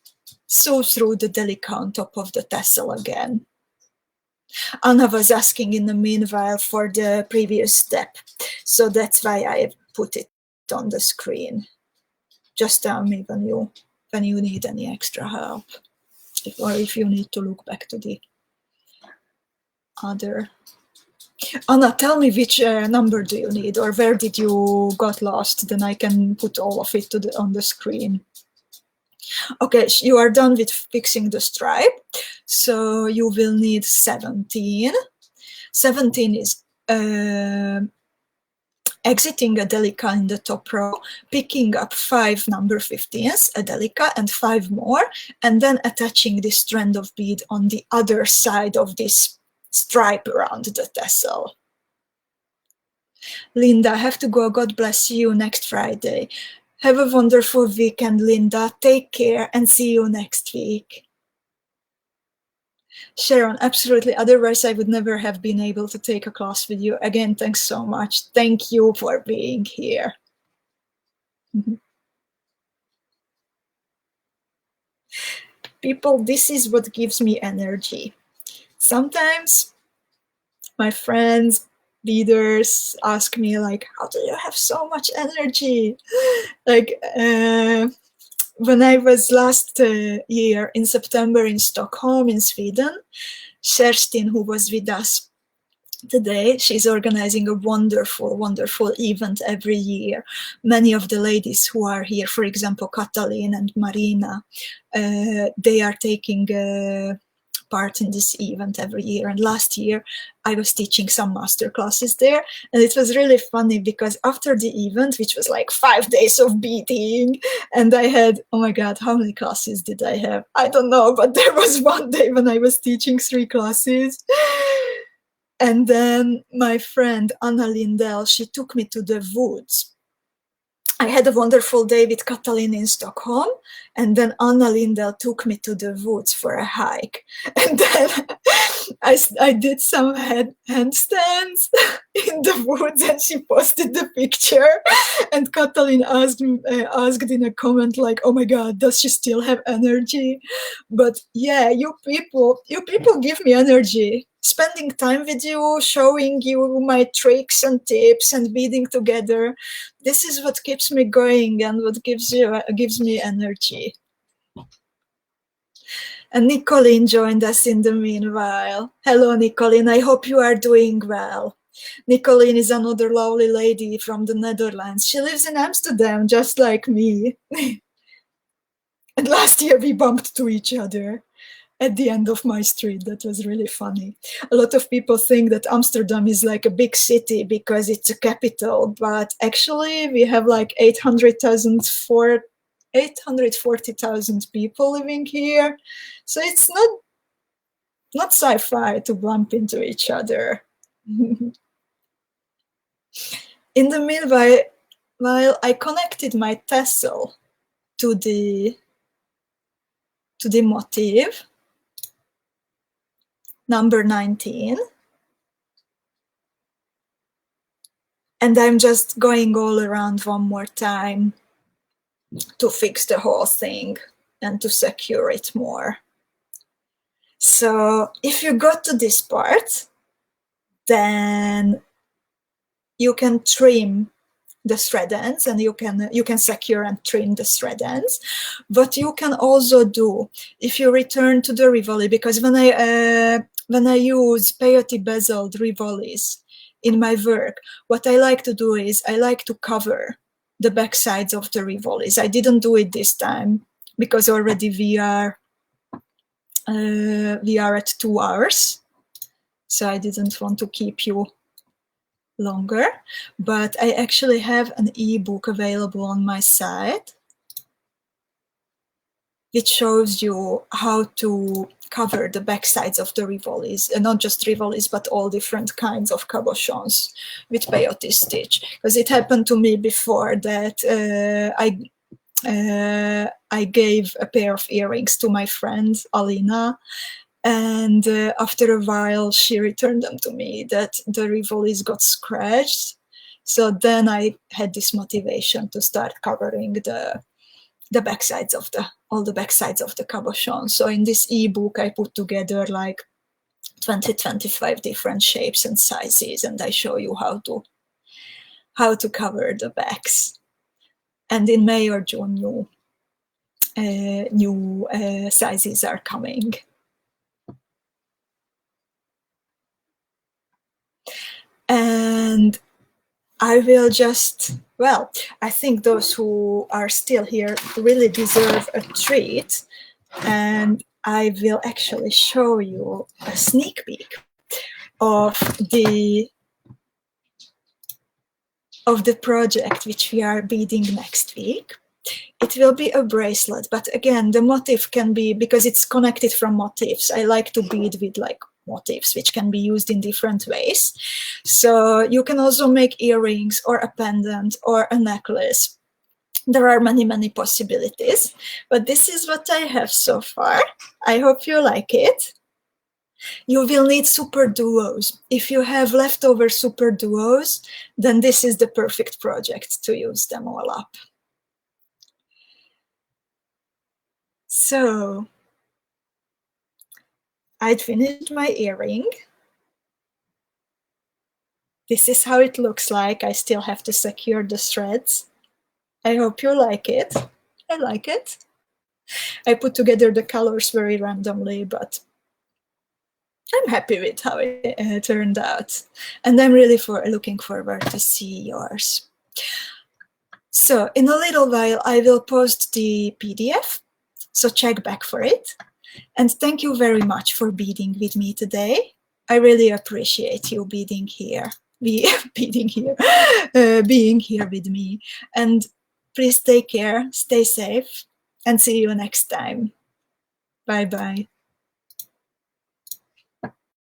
sew through the DELICA on top of the tassel again. Anna was asking in the meanwhile for the previous step, so that's why I put it on the screen. just tell me when you need any extra help, or if you need to look back to the other. Anna, tell me which number do you need, or where did you got lost? Then I can put all of it on the screen. Okay, you are done with fixing the stripe. So you will need 17. 17 is exiting a DELICA in the top row, picking up 5 number 15s, a DELICA, and 5 more, and then attaching this strand of bead on the other side of this stripe around the tassel. Linda, I have to go. God bless you next Friday. Have a wonderful weekend, Linda. Take care and see you next week. Sharon, absolutely. Otherwise, I would never have been able to take a class with you. Again, thanks so much. Thank you for being here. People, this is what gives me energy. Sometimes my friends, leaders ask me, like, how do you have so much energy? Like, when I was last year in September in Stockholm, in Sweden, Kerstin, who was with us today, she's organizing a wonderful, wonderful event every year. Many of the ladies who are here, for example, Katalin and Marina, they are taking part in this event every year. And last year I was teaching some master classes there, and it was really funny because after the event, which was like 5 days of beading, and I had, oh my god, how many classes did I have? I don't know, but there was one day when I was teaching 3 classes. And then my friend Anna Lindell, she took me to the woods. I had a wonderful day with Katalin in Stockholm, and then Anna Lindell took me to the woods for a hike. And then I did some handstands in the woods, and she posted the picture. And Katalin asked in a comment, like, oh my god, does she still have energy? But yeah, you people give me energy. Spending time with you, showing you my tricks and tips and beading together, this is what keeps me going and what gives me energy. And Nicolene joined us in the meanwhile. Hello, Nicolene. I hope you are doing well. Nicolene is another lovely lady from the Netherlands. She lives in Amsterdam, just like me. And last year we bumped to each other at the end of my street. That was really funny. A lot of people think that Amsterdam is like a big city because it's a capital, but actually we have like 840,000 people living here. So it's not sci-fi to bump into each other. In the meanwhile, I connected my tassel to the motif. Number 19. And I'm just going all around one more time to fix the whole thing and to secure it more. So if you got to this part, then you can trim the thread ends, and you can secure and trim the thread ends. But you can also do, if you return to the RIVOLI, because when I use peyote bezeled RIVOLIs in my work, what I like to do is I like to cover the back sides of the RIVOLIs. I didn't do it this time because already we are at 2 hours, so I didn't want to keep you longer. But I actually have an ebook available on my site which shows you how to cover the back sides of the RIVOLIs, and not just RIVOLIs, but all different kinds of cabochons with peyote stitch. Because it happened to me before that I gave a pair of earrings to my friend Alina, and after a while she returned them to me that the RIVOLIs got scratched. So then I had this motivation to start covering the back sides of all the back sides of the cabochon. So in this ebook I put together like 20-25 different shapes and sizes, and I show you how to cover the backs. And in May or June, new sizes are coming. And I will just, well, I think those who are still here really deserve a treat. And I will actually show you a sneak peek of the project which we are beading next week. It will be a bracelet, but again, the motif can be, because it's connected from motifs, I like to bead with like motifs which can be used in different ways. So you can also make earrings or a pendant or a necklace. There are many, many possibilities, but this is what I have so far. I hope you like it. You will need super duos. If you have leftover super duos, then this is the perfect project to use them all up. So I'd finished my earring. This is how it looks like. I still have to secure the threads. I hope you like it. I like it. I put together the colors very randomly, but I'm happy with how it turned out. And I'm really looking forward to see yours. So in a little while, I will post the PDF, so check back for it. And thank you very much for beading with me today. I really appreciate you being here with me. And please take care, stay safe, and see you next time. Bye-bye.